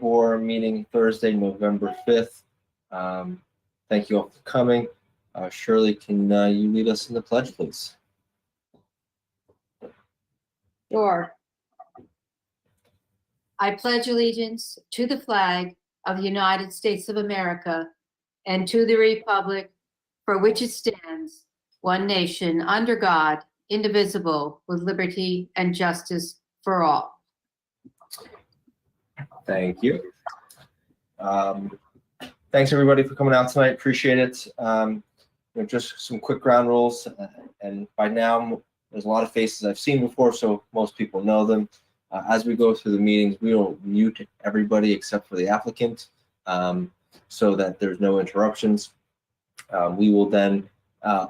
ACABOR meeting Thursday, November 5th. Thank you all for coming. Shirley, can you lead us in the pledge, please? Sure. I pledge allegiance to the flag of the United States of America and to the republic for which it stands, one nation, under God, indivisible, with liberty and justice for all. Thank you. Thanks everybody for coming out tonight. Appreciate it. Just some quick ground rules, and by now there's a lot of faces I've seen before, so most people know them. As we go through the meetings, we will mute everybody except for the applicant, so that there's no interruptions. We will then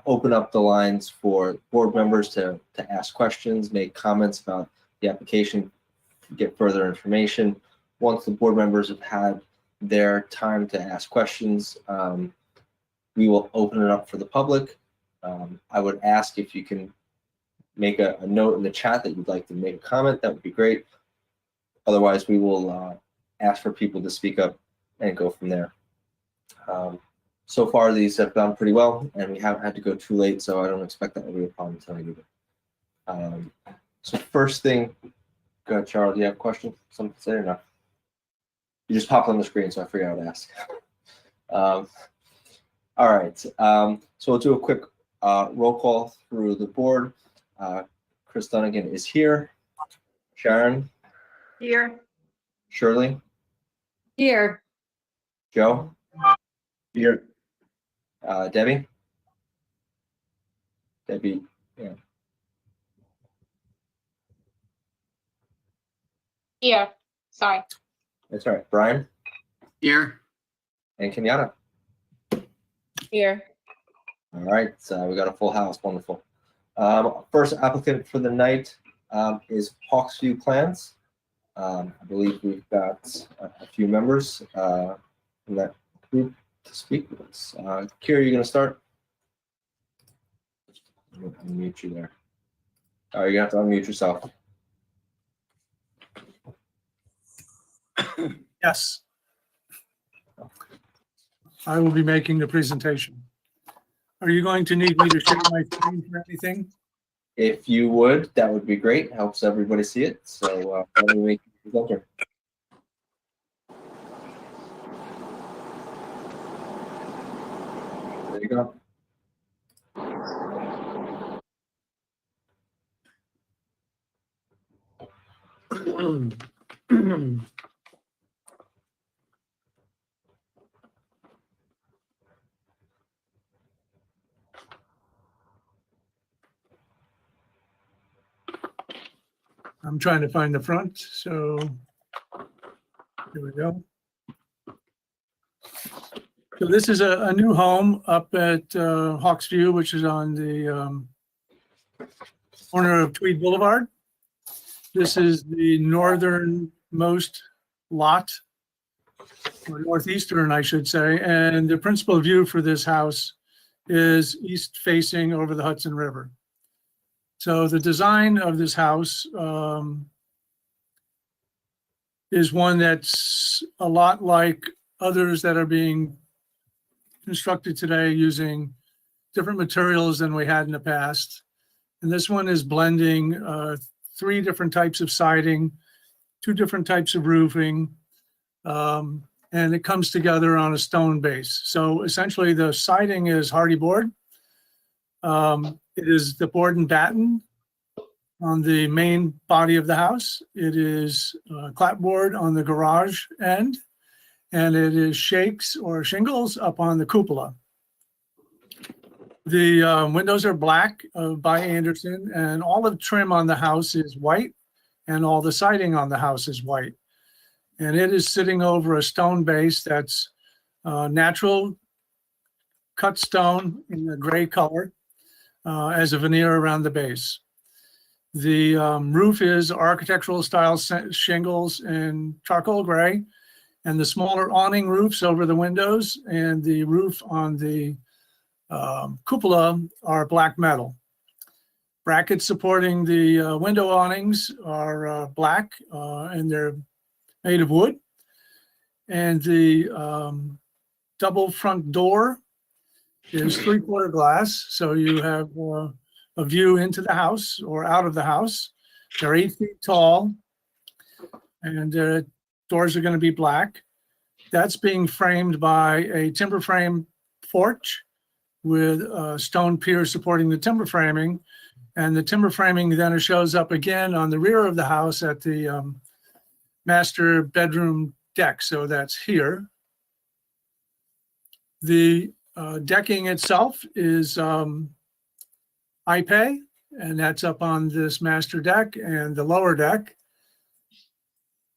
open up the lines for board members to ask questions, make comments about the application, get further information. Once the board members have had their time to ask questions, we will open it up for the public. I would ask if you can make a note in the chat that you'd like to make a comment. That would be great. Otherwise, we will ask for people to speak up and go from there. So far, these have gone pretty well, and we haven't had to go too late, so I don't expect that will be a problem tonight either. So first thing, go ahead, Charles, do you have a question? Something to say or no? You just popped on the screen, so I figured I would ask. All right, so we'll do a quick roll call through the board. Chris Dunnigan is here. Sharon? Here. Shirley? Here. Joe? Here. Debbie? Debbie, yeah. Here. Sorry. That's all right. Brian? Here. And Kenyatta? Here. All right, so we got a full house. Wonderful. First applicant for the night is Hawksview Plans. I believe we've got a few members in that group to speak with us. Kira, you going to start? I'm going to unmute you there. All right, you're going to have to unmute yourself. Yes. I will be making the presentation. Are you going to need me to share my screen for anything? If you would, that would be great. Helps everybody see it. So let me make you presenter. There you go. I'm trying to find the front, so here we go. So this is a new home up at Hawksview, which is on the corner of Tweed Boulevard. This is the northernmost lot, or northeastern, I should say, and the principal view for this house is east facing over the Hudson River. So the design of this house is one that's a lot like others that are being constructed today using different materials than we had in the past. And this one is blending 3 different types of siding, 2 different types of roofing, and it comes together on a stone base. So essentially the siding is hardy board. It is the board and batten on the main body of the house. It is clapboard on the garage end, and it is shakes or shingles up on the cupola. The windows are black by Anderson, and all of the trim on the house is white, and all the siding on the house is white. And it is sitting over a stone base that's natural cut stone in a gray color as a veneer around the base. The roof is architectural style shingles in charcoal gray, and the smaller awning roofs over the windows and the roof on the cupola are black metal. Brackets supporting the window awnings are black and they're made of wood. And the double front door is 3/4 glass. So you have a view into the house or out of the house. They're 8 feet tall, and doors are going to be black. That's being framed by a timber frame porch with stone piers supporting the timber framing. And the timber framing then shows up again on the rear of the house at the master bedroom deck. So that's here. The decking itself is IPay, and that's up on this master deck and the lower deck.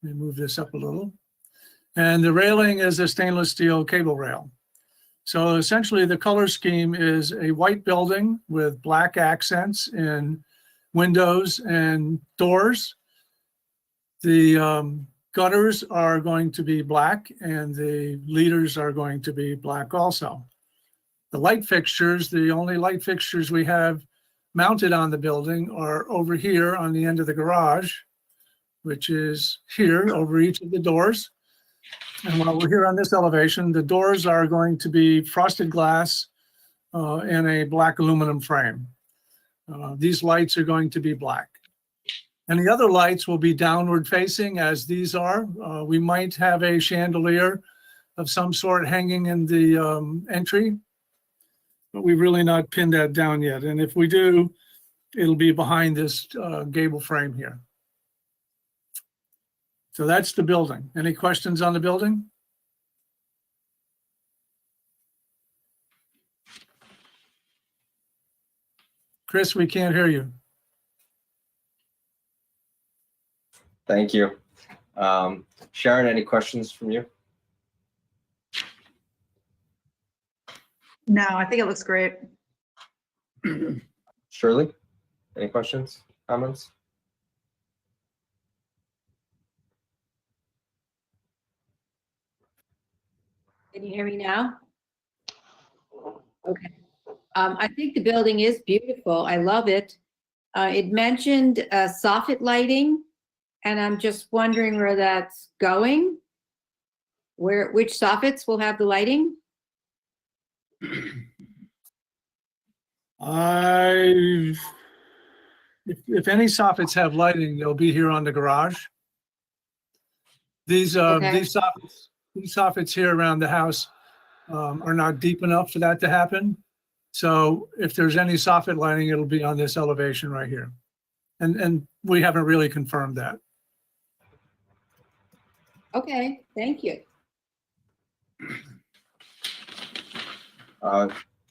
Let me move this up a little. And the railing is a stainless steel cable rail. So essentially the color scheme is a white building with black accents in windows and doors. The gutters are going to be black and the leaders are going to be black also. The light fixtures, the only light fixtures we have mounted on the building are over here on the end of the garage, which is here over each of the doors. And while we're here on this elevation, the doors are going to be frosted glass and a black aluminum frame. These lights are going to be black. And the other lights will be downward facing as these are. We might have a chandelier of some sort hanging in the entry, but we've really not pinned that down yet. And if we do, it'll be behind this gable frame here. So that's the building. Any questions on the building? Chris, we can't hear you. Thank you. Sharon, any questions from you? No, I think it looks great. Shirley, any questions, comments? Can you hear me now? Okay. I think the building is beautiful. I love it. It mentioned soffit lighting, and I'm just wondering where that's going. Which soffits will have the lighting? If any soffits have lighting, they'll be here on the garage. These Okay. these soffits here around the house are not deep enough for that to happen. So if there's any soffit lighting, it'll be on this elevation right here. And we haven't really confirmed that. Okay, thank you.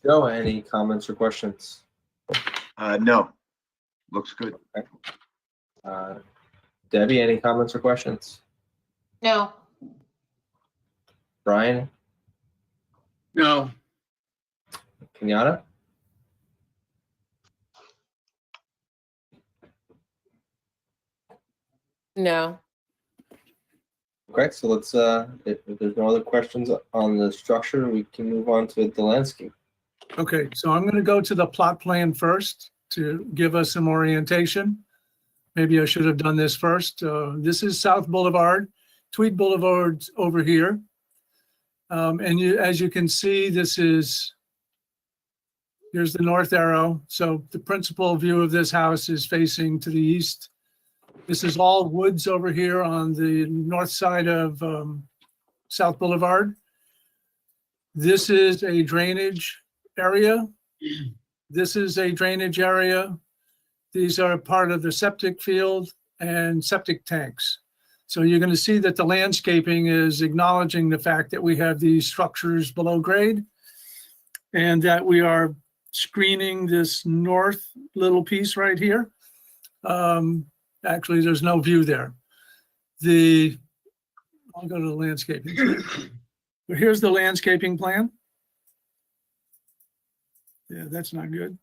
Joe, any comments or questions? No, looks good. Debbie, any comments or questions? No. Brian, No. Kenyatta? No. Okay, so let's, if there's no other questions on the structure, we can move on to the landscape. Okay, so I'm going to go to the plot plan first to give us some orientation. Maybe I should have done this first. This is South Boulevard. Tweed Boulevard's over here. And as you can see, here's the north arrow. So the principal view of this house is facing to the east. This is all woods over here on the north side of South Boulevard. This is a drainage area. This is a drainage area. These are part of the septic field and septic tanks. So you're going to see that the landscaping is acknowledging the fact that we have these structures below grade and that we are screening this north little piece right here. Actually, there's no view there. I'll go to the landscaping. But here's the landscaping plan. Yeah, that's not good.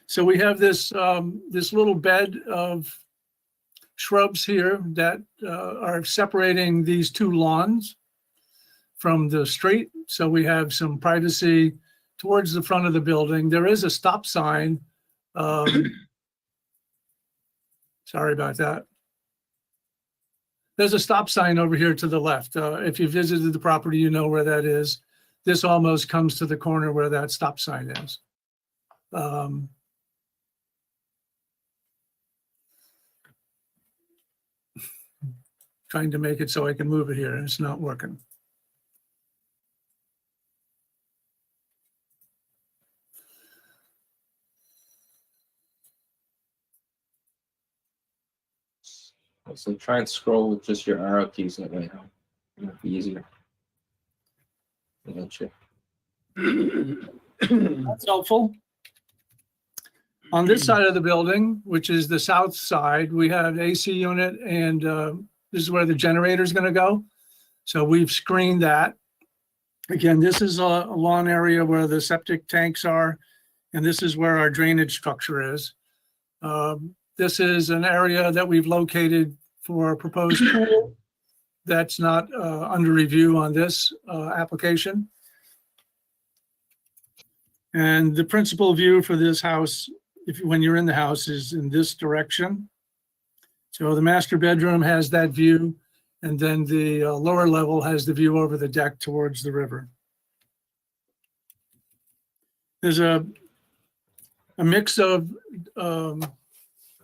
So we have this little bed of shrubs here that are separating these two lawns from the street. So we have some privacy towards the front of the building. There is a stop sign. So Sorry about that. There's a stop sign over here to the left. If you visited the property, you know where that is. This almost comes to the corner where that stop sign is. Trying to make it so I can move it here, and it's not working. So try and scroll with just your arrow keys. That way, it might be easier. Gotcha. That's helpful. On this side of the building, which is the south side, we have AC unit, and this is where the generator is going to go. So we've screened that. Again, this is a lawn area where the septic tanks are, and this is where our drainage structure is. This is an area that we've located for a proposed pool that's not under review on this application. And the principal view for this house, when you're in the house, is in this direction. So the master bedroom has that view, and then the lower level has the view over the deck towards the river. There's a mix of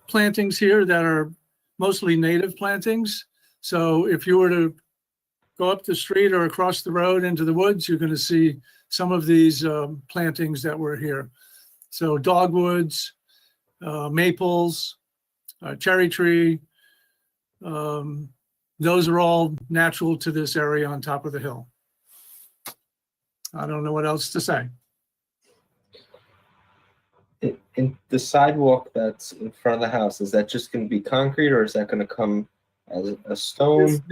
plantings here that are mostly native plantings. So if you were to go up the street or across the road into the woods, you're going to see some of these plantings that were here. So dogwoods, maples, cherry tree, those are all natural to this area on top of the hill. I don't know what else to say. In the sidewalk that's in front of the house, is that just going to be concrete, or is that going to come as a stone?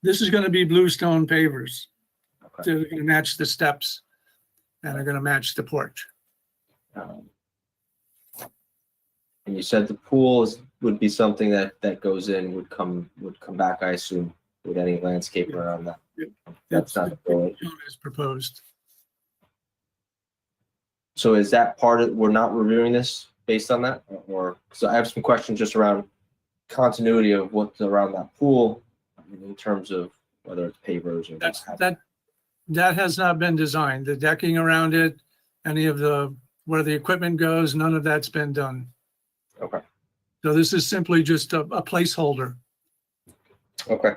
This is going to be bluestone pavers. Okay. They're going to match the steps, and they're going to match the porch. And you said the pool would be something that goes in, would come back, I assume, with any landscape around that. Yep. That's not the As proposed. So is that part of, we're not reviewing this based on that? Or, so I have some questions just around continuity of what's around that pool in terms of whether it's pavers or That has not been designed. The decking around it, any of where the equipment goes, none of that's been done. Okay. So this is simply just a placeholder. Okay.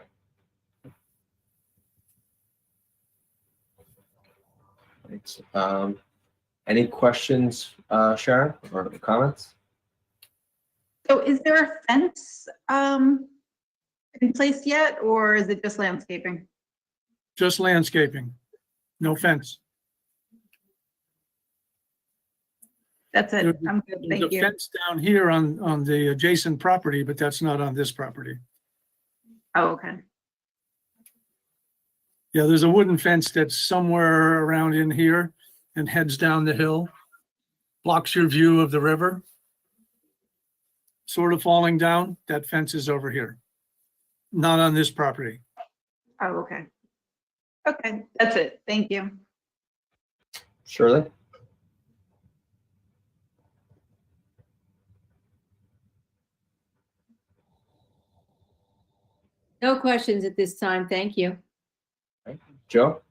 Thanks. Any questions, Sharon, or comments? So is there a fence in place yet, or is it just landscaping? Just landscaping, no fence. That's it. There's I'm good. There's Thank a you. fence down here on the adjacent property, but that's not on this property. Oh, okay. Yeah, there's a wooden fence that's somewhere around in here and heads down the hill, blocks your view of the river. Sort of falling down, that fence is over here, not on this property. Oh, okay. Okay, that's it. Thank you. Shirley? No questions at this time. Thank you. Joe?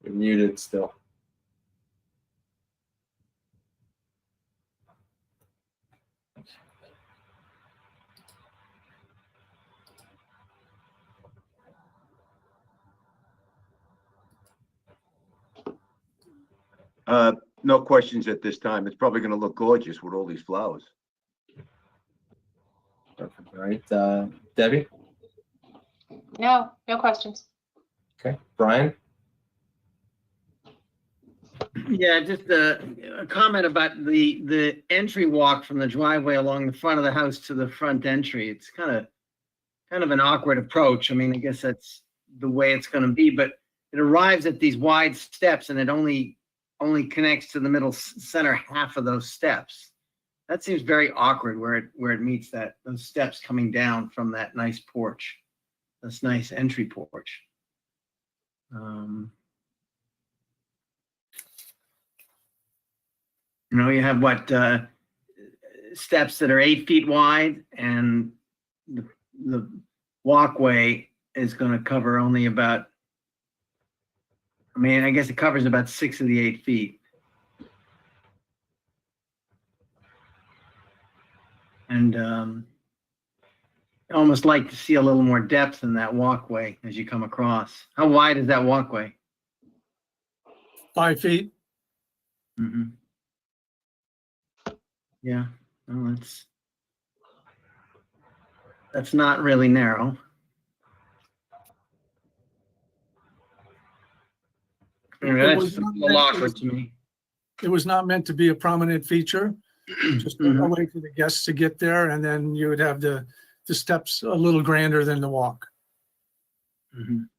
You're muted still. No questions at this time. It's probably gonna look gorgeous with all these flowers. Perfect. All right, Debbie? No questions. Okay, Brian? Yeah, just a comment about the entry walk from the driveway along the front of the house to the front entry. It's kind of an awkward approach. I mean, I guess that's the way it's going to be, but it arrives at these wide steps and it only connects to the middle center half of those steps. That seems very awkward where it meets those steps coming down from that nice porch, this nice entry porch. You know, you have what, steps that are 8 feet wide, and the walkway is going to cover only about, I mean, I guess it covers about 6 of the 8 feet. And I almost like to see a little more depth in that walkway as you come across. How wide is that walkway? 5 feet. Mm-hmm. Yeah, well, that's not really narrow. I mean, It that's was just a not little meant- awkward to me. It was not meant to be a prominent feature, just a Mhm. way for the guests to get there, and then you would have the steps a little grander than the walk. Mhm.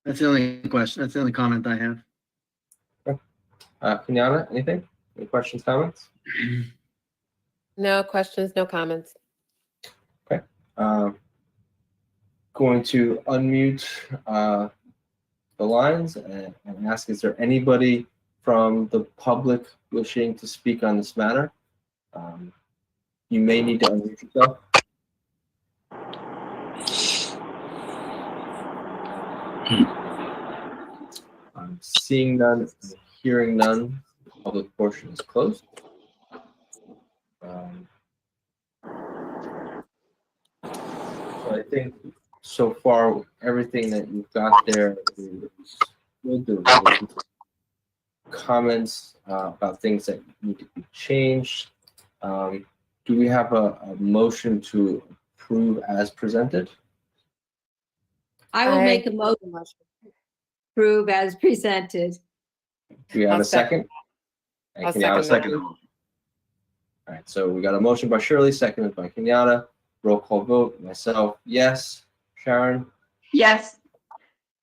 That's the only question. That's the only comment I have. Kenyatta, anything? Any questions, comments? No questions, no comments. Going to unmute the lines and ask, is there anybody from the public wishing to speak on this matter? You may need to unmute yourself. I'm seeing none, hearing none. The public portion is closed. So I think so far, everything that you've got there is good. There were comments about things that need to be changed. Do we have a motion to approve as presented? I will I- make a motion to approve as presented. Do we have I'll a second? And I'll Kenyatta, second Second. All right, so we got a motion by Shirley, seconded by Kenyatta. Roll call vote. Myself, yes. Sharon, Yes.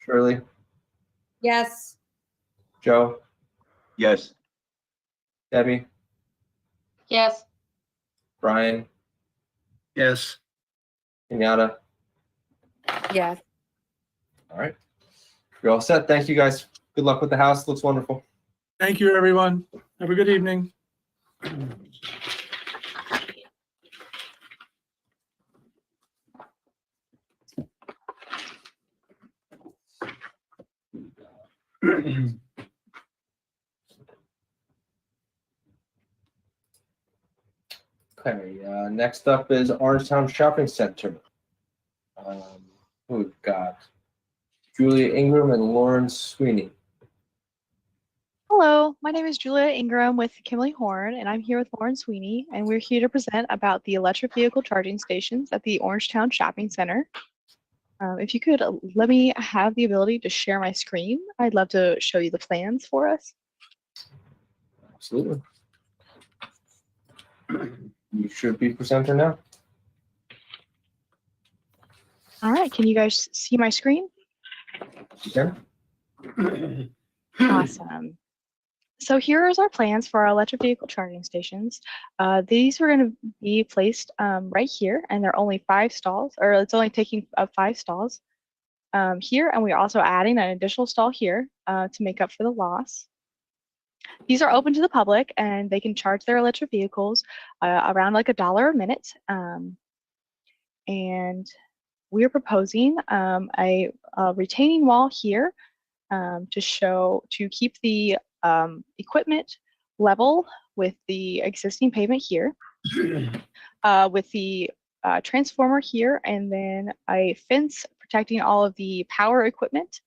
Shirley, Yes, Joe, Yes. Debbie, Yes. Brian, Yes. Kenyatta. Yes. All right. You're all set. Thank you, guys. Good luck with the house. Looks wonderful. Thank you, everyone. Have a good evening. Okay, next up is Orangetown Shopping Center. We've got Julia Ingram and Lauren Sweeney. Hello, my name is Julia Ingram with Kimley Horn, and I'm here with Lauren Sweeney, and we're here to present about the electric vehicle charging stations at the Orangetown Shopping Center. If you could let me have the ability to share my screen, I'd love to show you the plans for us. Absolutely. You should be presenter now. All right, can you guys see my screen? You can. Awesome. So here's our plans for our electric vehicle charging stations. These are going to be placed right here, and they're only 5 stalls, or it's only taking up 5 stalls here, and we're also adding an additional stall here to make up for the loss. These are open to the public, and they can charge their electric vehicles around like $1 a minute. And we're proposing a retaining wall here to keep the equipment level with the existing pavement here, with the transformer here, and then a fence protecting all of the power equipment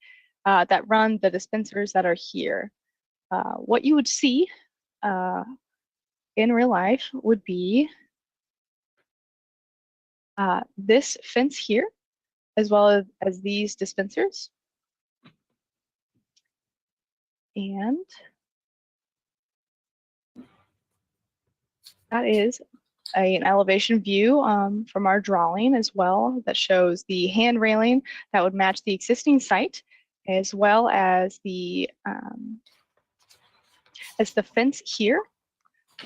that run the dispensers that are here. What you would see in real life would be this fence here, as well as these dispensers. And that is an elevation view from our drawing as well, that shows the hand railing that would match the existing site, as well as the fence here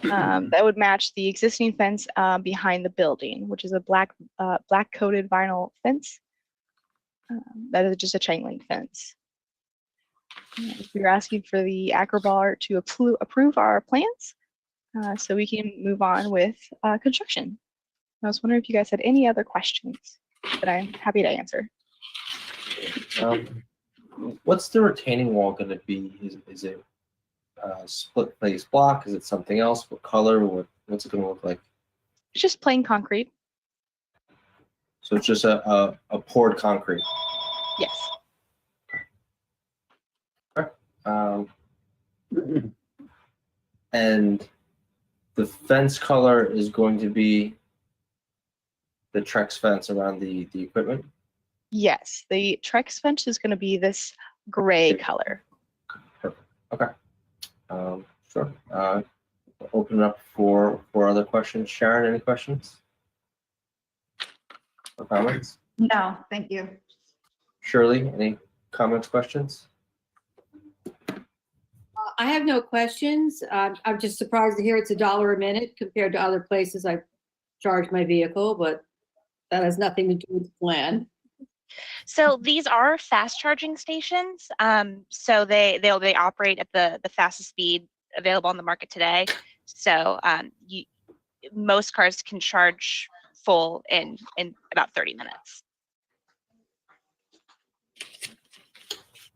that would match the existing fence behind the building, which is a black coated vinyl fence. That is just a chain link fence. We're asking for the ACABOR to approve our plans so we can move on with construction. I was wondering if you guys had any other questions that I'm happy to answer. What's the retaining wall going to be? Is it split face block? Is it something else? What color? What's it going to look like? It's just plain concrete. So it's just a poured concrete. Yes. And the fence color is going to be the Trex fence around the equipment. Yes. The Trex fence is going to be this gray color. Perfect. Okay. Sure. Open it up for other questions. Sharon, any questions or comments? No, thank you. Shirley, any comments, questions? I have no questions. I'm just surprised to hear it's $1 a minute compared to other places I charge my vehicle, but that has nothing to do with the plan. So these are fast charging stations. So they operate at the fastest speed available on the market today. So most cars can charge full in about 30 minutes.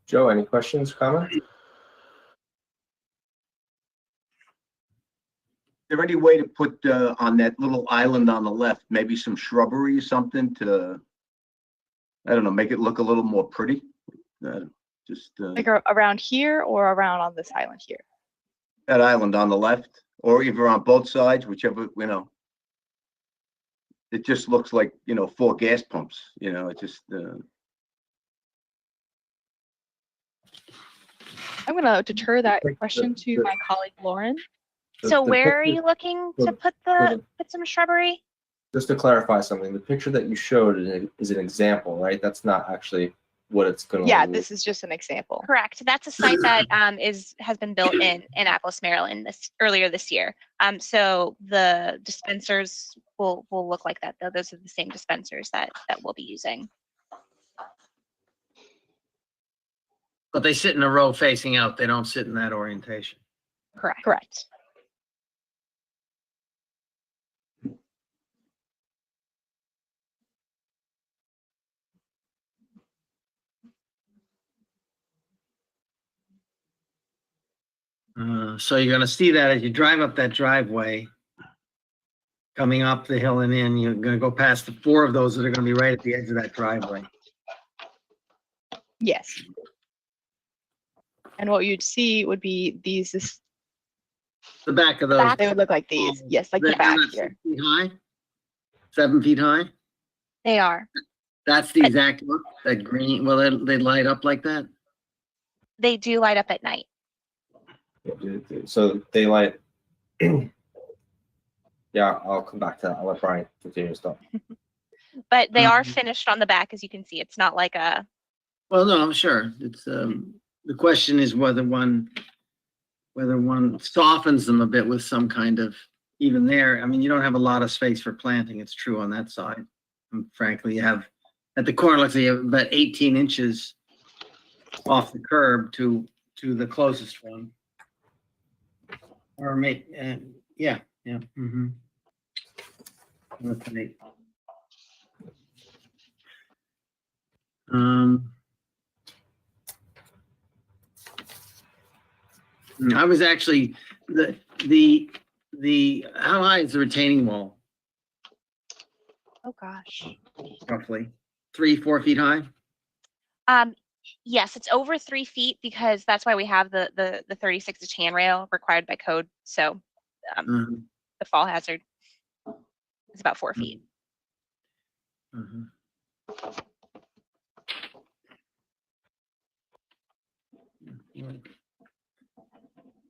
Joe, any questions, comments? Is there any way to put on that little island on the left, maybe some shrubbery or something to, I don't know, make it look a little more pretty? Like around here or around on this island here? That island on the left, or either on both sides, whichever, you know. It just looks like, 4 gas pumps, it just. I'm going to deter that question to my colleague Lauren. So where are you looking to put some shrubbery? Just to clarify something, the picture that you showed is an example, right? That's not actually what it's going to Yeah, look like. this is just an example. Correct. That's a site that has been built in Annapolis, Maryland earlier this year. So the dispensers will look like that, though. Those are the same dispensers that we'll be using. But they sit in a row facing out. They don't sit in that orientation. Correct. Correct. So you're going to see that as you drive up that driveway, coming up the hill and in, you're going to go past the 4 of those that are going to be right at the edge of that driveway. Yes. And what you'd see would be these, The back of those. they would look like these. Yes, like the They're back not here. 6 feet high? 7 feet high? They are. That's the exact look, that green, well, they light up like that? They do light up at night. So daylight. Yeah, I'll come back to that. I'll let Brian continue his thought. But they are finished on the back, as you can see. It's not like a. Well, no, I'm sure. It's the question is whether one softens them a bit with some kind of, even there. I mean, you don't have a lot of space for planting. It's true on that side. And frankly, you have at the corner, looks like you have about 18 inches off the curb to the closest one. Or maybe, yeah. Mm-hmm. I was actually the how high is the retaining wall? Oh gosh. Roughly 3-4 feet high. Yes, it's over 3 feet because that's why we have the 36-inch handrail required by code. So the fall hazard is about 4 feet.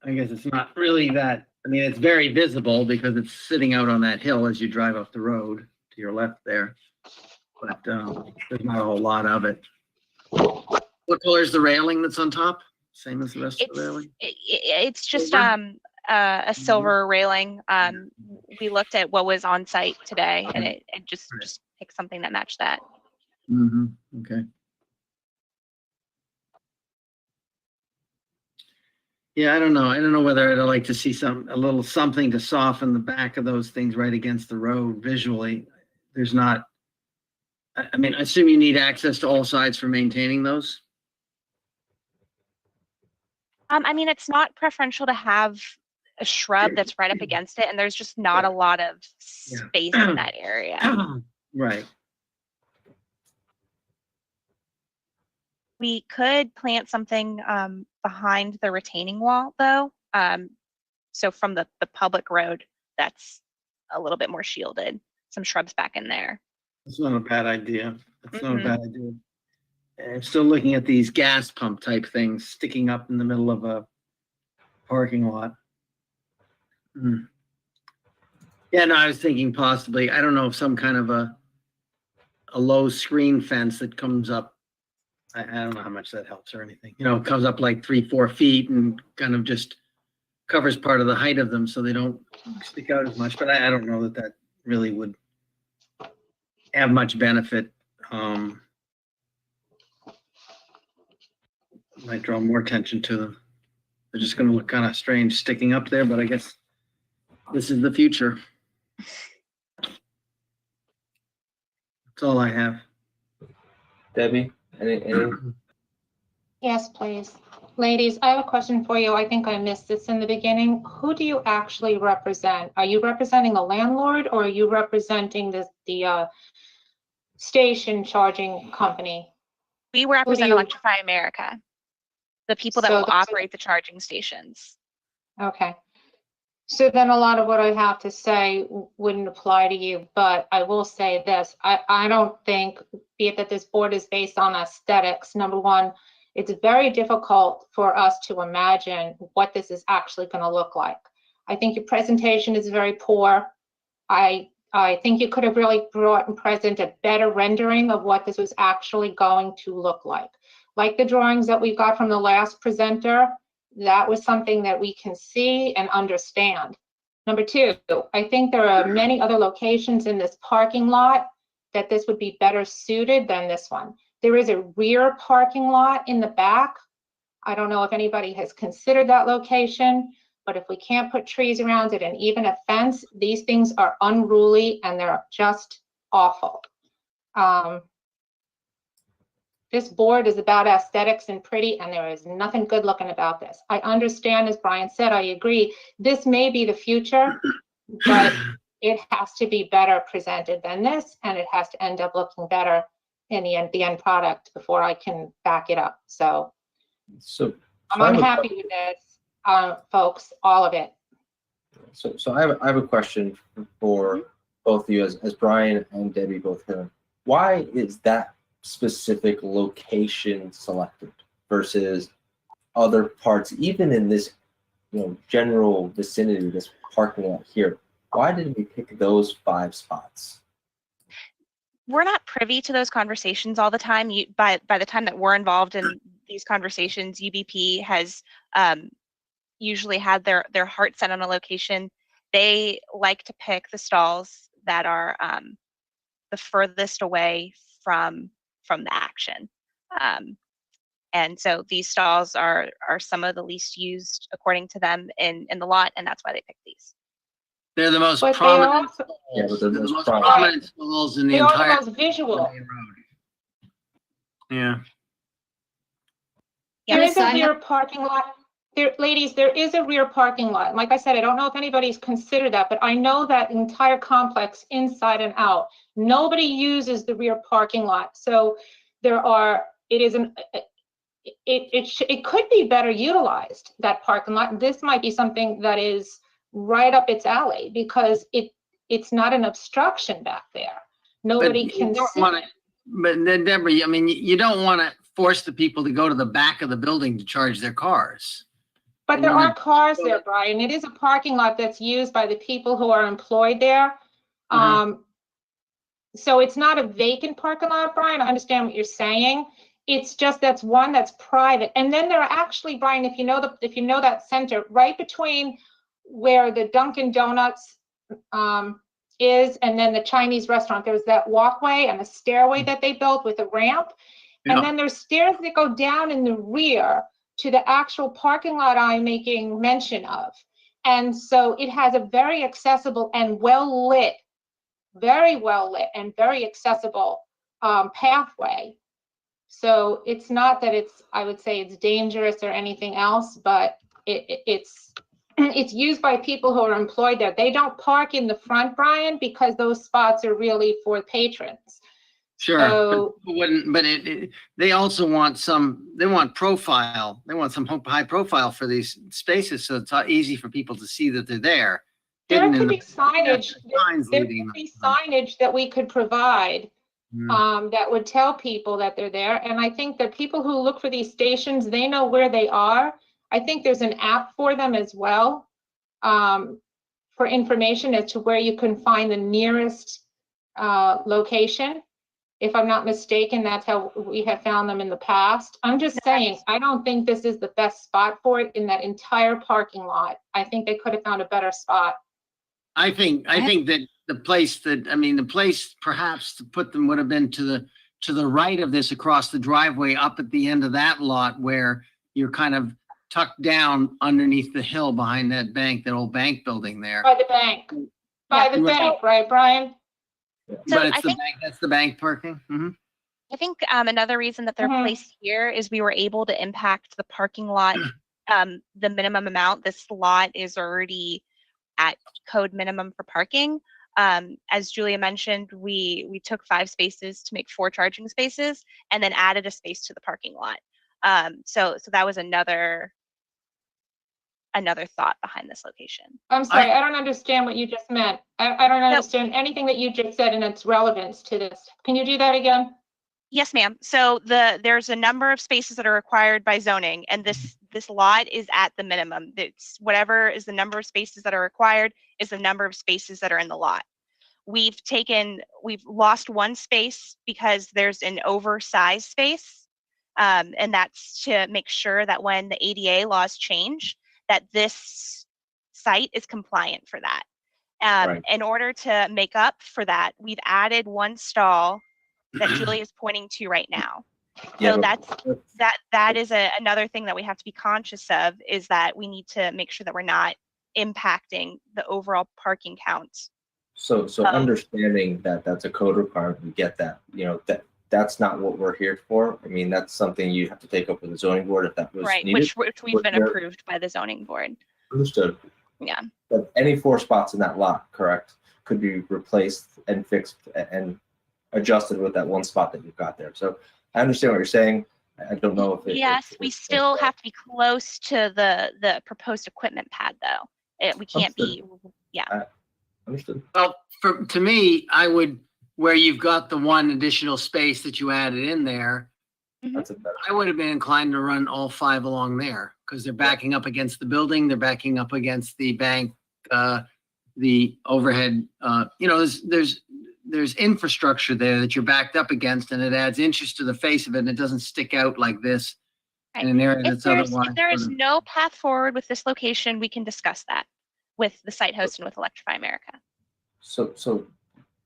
I guess it's not really that. I mean, it's very visible because it's sitting out on that hill as you drive up the road to your left there. But there's not a whole lot of it. What color is the railing that's on top? Same as the rest of the railing? It's just a silver railing. We looked at what was on site today, and it just picked something that matched that. Okay. Yeah, I don't know. I don't know whether I'd like to see a little something to soften the back of those things right against the road visually. There's not, I mean, I assume you need access to all sides for maintaining those. I mean, it's not preferential to have a shrub that's right up against it, and there's just not a lot of Yeah. space in that area. Right. We could plant something behind the retaining wall, though. So from the public road, that's a little bit more shielded. Some shrubs back in there. That's not a bad idea. That's not a bad idea. And I'm still looking at these gas pump type things sticking up in the middle of a parking lot. Yeah, no, I was thinking possibly, I don't know, if some kind of a low screen fence that comes up. I don't know how much that helps or anything. You know, it comes up like 3-4 feet and kind of just covers part of the height of them so they don't stick out as much. But I don't know that really would have much benefit. Might draw more attention to them. They're just going to look kind of strange sticking up there, but I guess this is the future. That's all I have. Debbie, any? Yes, please. Ladies, I have a question for you. I think I missed this in the beginning. Who do you actually represent? Are you representing a landlord or are you representing the station charging company? We represent you- Electrify America, the people that So will that's- operate the charging stations. Okay. So then a lot of what I have to say wouldn't apply to you, but I will say this. I don't think, be it that this board is based on aesthetics, number one, it's very difficult for us to imagine what this is actually going to look like. I think your presentation is very poor. I think you could have really brought and present a better rendering of what this was actually going to look like. Like the drawings that we got from the last presenter, that was something that we can see and understand. Number two, I think there are many other locations in this parking lot that this would be better suited than this one. There is a rear parking lot in the back. I don't know if anybody has considered that location, but if we can't put trees around it and even a fence, these things are unruly and they're just awful. This board is about aesthetics and pretty, and there is nothing good looking about this. I understand, as Brian said, I agree, this may be the future, but it has to be better presented than this, and it has to end up looking better in the end product before I can back it up. So I'm unhappy with this, folks, all of it. So I have a question for both of you, as Brian and Debbie both heard. Why is that specific location selected versus other parts, even in this, general vicinity, this parking lot here? Why did we pick those 5 spots? We're not privy to those conversations all the time. By the time that we're involved in these conversations, UBP has usually had their heart set on a location. They like to pick the stalls that are the furthest away from the action. And so these stalls are some of the least used according to them in the lot, and that's why they picked these. They're the most But prominent. Yeah, but They're they're the most prominent. prominent stalls in the They are entire the most visual. main road. Yeah. There Yes, is a I rear parking lot. Ladies, there is a rear parking lot. Like I said, I don't know if anybody's considered that, but I know that entire complex inside and out. Nobody uses the rear parking lot. So it could be better utilized, that parking lot. This might be something that is right up its alley because it's not an obstruction back there. Nobody can see. But then, Deborah, I mean, you don't want to force the people to go to the back of the building to charge their cars. But there are cars there, Brian. It is a parking lot that's used by the people who are employed there. So it's not a vacant parking lot, Brian. I understand what you're saying. It's just that's one that's private. And then there are actually, Brian, if you know that center, right between where the Dunkin' Donuts is and then the Chinese restaurant, there's that walkway and a stairway that they built with a ramp. Yeah. And then there's stairs that go down in the rear to the actual parking lot I'm making mention of. And so it has a very accessible and well-lit, very well-lit and very accessible pathway. So it's not that it's, I would say it's dangerous or anything else, but it's used by people who are employed there. They don't park in the front, Brian, because those spots are really for patrons. Sure, So, they also want they want profile. They want some high profile for these spaces, so it's easy for people to see that they're there. there Hidden in could the- be signage, signs there leading could be them. signage that we could provide Mm. that would tell people that they're there. And I think that people who look for these stations, they know where they are. I think there's an app for them as well, for information as to where you can find the nearest location. If I'm not mistaken, that's how we have found them in the past. I'm just saying, I don't think this is the best spot for it in that entire parking lot. I think they could have found a better spot. I think that the place perhaps to put them would have been to the right of this, across the driveway, up at the end of that lot where you're kind of tucked down underneath the hill behind that bank, that old bank building there. By the bank, right, Brian? But it's the bank, that's the bank parking. Mhm. I think another reason that they're placed here is we were able to impact the parking lot, the minimum amount. This lot is already at code minimum for parking. As Julia mentioned, we took 5 spaces to make 4 charging spaces, and then added a space to the parking lot. So that was another thought behind this location. I'm sorry, I don't understand what you just meant. I don't understand anything that you just said and its relevance to this. Can you do that again? Yes, ma'am. So there's a number of spaces that are required by zoning, and this lot is at the minimum. It's whatever is the number of spaces that are required is the number of spaces that are in the lot. We've lost 1 space because there's an oversized space, and that's to make sure that when the ADA laws change, that this site is compliant for that. Right. In order to make up for that, we've added 1 stall that Julie is pointing to right now. Yeah, So but- that is another thing that we have to be conscious of, is that we need to make sure that we're not impacting the overall parking count. So understanding that that's a code requirement, we get that, that's not what we're here for. I mean, that's something you have to take up with the zoning board if that was Right, needed. which we've been approved by the zoning board. Understood. Yeah. But any 4 spots in that lot, correct, could be replaced and fixed and adjusted with that 1 spot that you've got there. So I understand what you're saying. I don't know if Yes, we still have to be close to the proposed equipment pad, though. We can't be, yeah. Understood. Well, to me, where you've got the 1 additional space that you added in there, That's a better. I would have been inclined to run all 5 along there, because they're backing up against the building, they're backing up against the bank, the overhead. There's infrastructure there that you're backed up against, and it adds interest to the face of it, and it doesn't stick out like this in an area that's otherwise. If there is no path forward with this location, we can discuss that with the site host and with Electrify America. So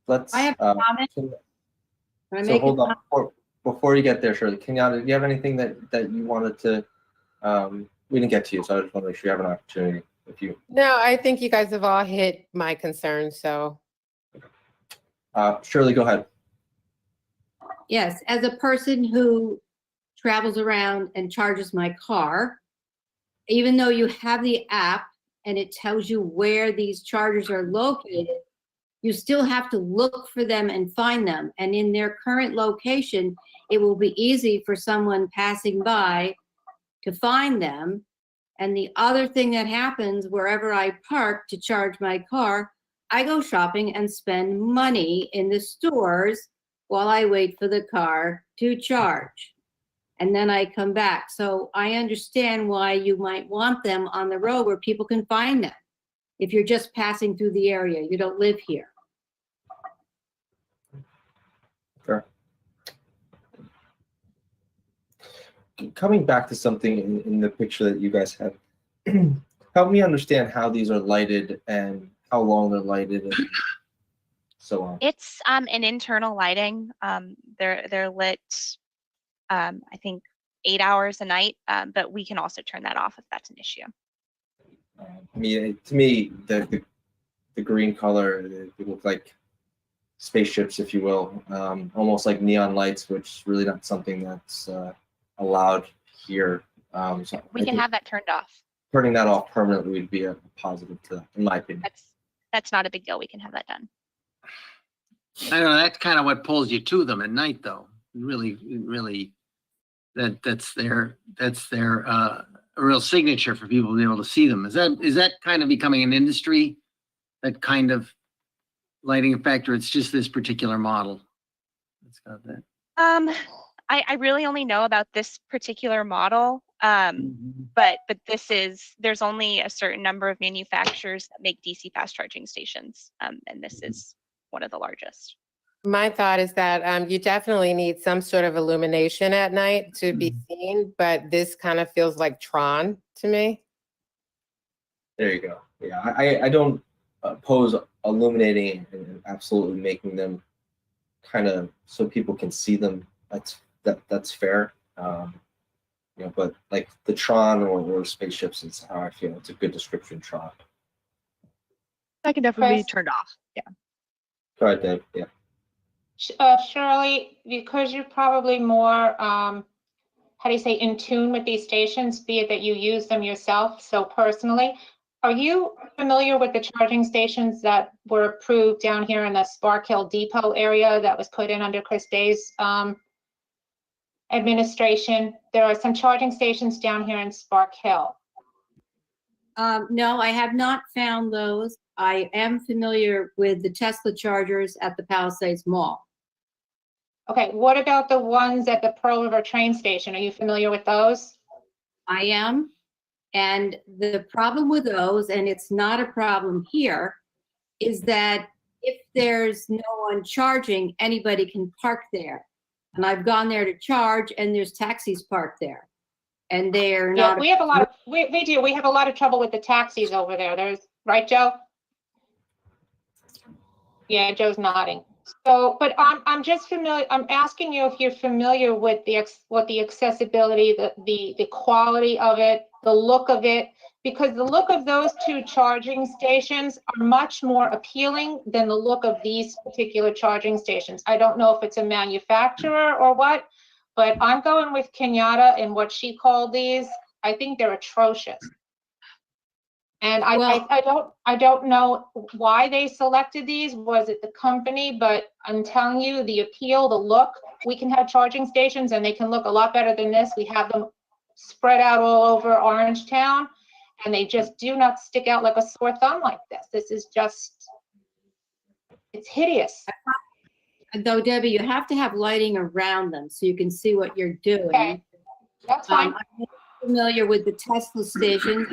let's. I have a comment. So Can I make hold a on, before you get there, Shirley, Kenyatta, do you have anything that you wanted to, we didn't get to you, so I just want to make sure you have an opportunity if you. No, I think you guys have all hit my concerns, so. Shirley, go ahead. Yes, as a person who travels around and charges my car, even though you have the app and it tells you where these chargers are located, you still have to look for them and find them. And in their current location, it will be easy for someone passing by to find them. And the other thing that happens wherever I park to charge my car, I go shopping and spend money in the stores while I wait for the car to charge. And then I come back. So I understand why you might want them on the road where people can find them. If you're just passing through the area, you don't live here. Sure. Coming back to something in the picture that you guys have, help me understand how these are lighted and how long they're lighted and so on. It's an internal lighting. They're lit, I think 8 hours a night, but we can also turn that off if that's an issue. I mean, to me, the green color, they look like spaceships, if you will, almost like neon lights, which is really not something that's allowed here. So We can have that turned off. turning that off permanently would be a positive to that, in my opinion. That's not a big deal. We can have that done. I don't know, that's kind of what pulls you to them at night, though. Really, that's their a real signature for people to be able to see them. Is that kind of becoming an industry, that kind of lighting effect, or it's just this particular model that's got that? I really only know about this particular model, but there's only a certain number of manufacturers that make DC fast charging stations, and this is one of the largest. My thought is that you definitely need some sort of illumination at night to be seen, but this kind of feels like Tron to me. There you go. Yeah, I don't oppose illuminating and absolutely making them kind of so people can see them. That's fair. But like the Tron or spaceships is how I feel. It's a good description, Tron. That can definitely be Chris? turned off. Yeah. Go ahead, Dave. Yeah. Shirley, because you're probably more, how do you say, in tune with these stations, be it that you use them yourself so personally, are you familiar with the charging stations that were approved down here in the Spark Hill Depot area that was put in under Chris Day's administration? There are some charging stations down here in Spark Hill. No, I have not found those. I am familiar with the Tesla chargers at the Palisades Mall. Okay, what about the ones at the Pearl River train station? Are you familiar with those? I am. And the problem with those, and it's not a problem here, is that if there's no one charging, anybody can park there. And I've gone there to charge, and there's taxis parked there. And they're Yeah, not. we have a lot of, we do. We have a lot of trouble with the taxis over there. Right, Joe? Yeah, Joe's nodding. So, but I'm just familiar, I'm asking you if you're familiar with what the accessibility, the quality of it, the look of it, because the look of those two charging stations are much more appealing than the look of these particular charging stations. I don't know if it's a manufacturer or what, but I'm going with Kenyatta and what she called these. I think they're atrocious. And I don't know why they selected these. Was it the company? But I'm telling you, the appeal, the look, we can have charging stations and they can look a lot better than this. We have them spread out all over Orangetown and they just do not stick out like a sore thumb like this. This is just, it's hideous. Though, Debbie, you have to have lighting around them so you can see what you're doing. Okay, that's fine. I'm familiar with the Tesla stations.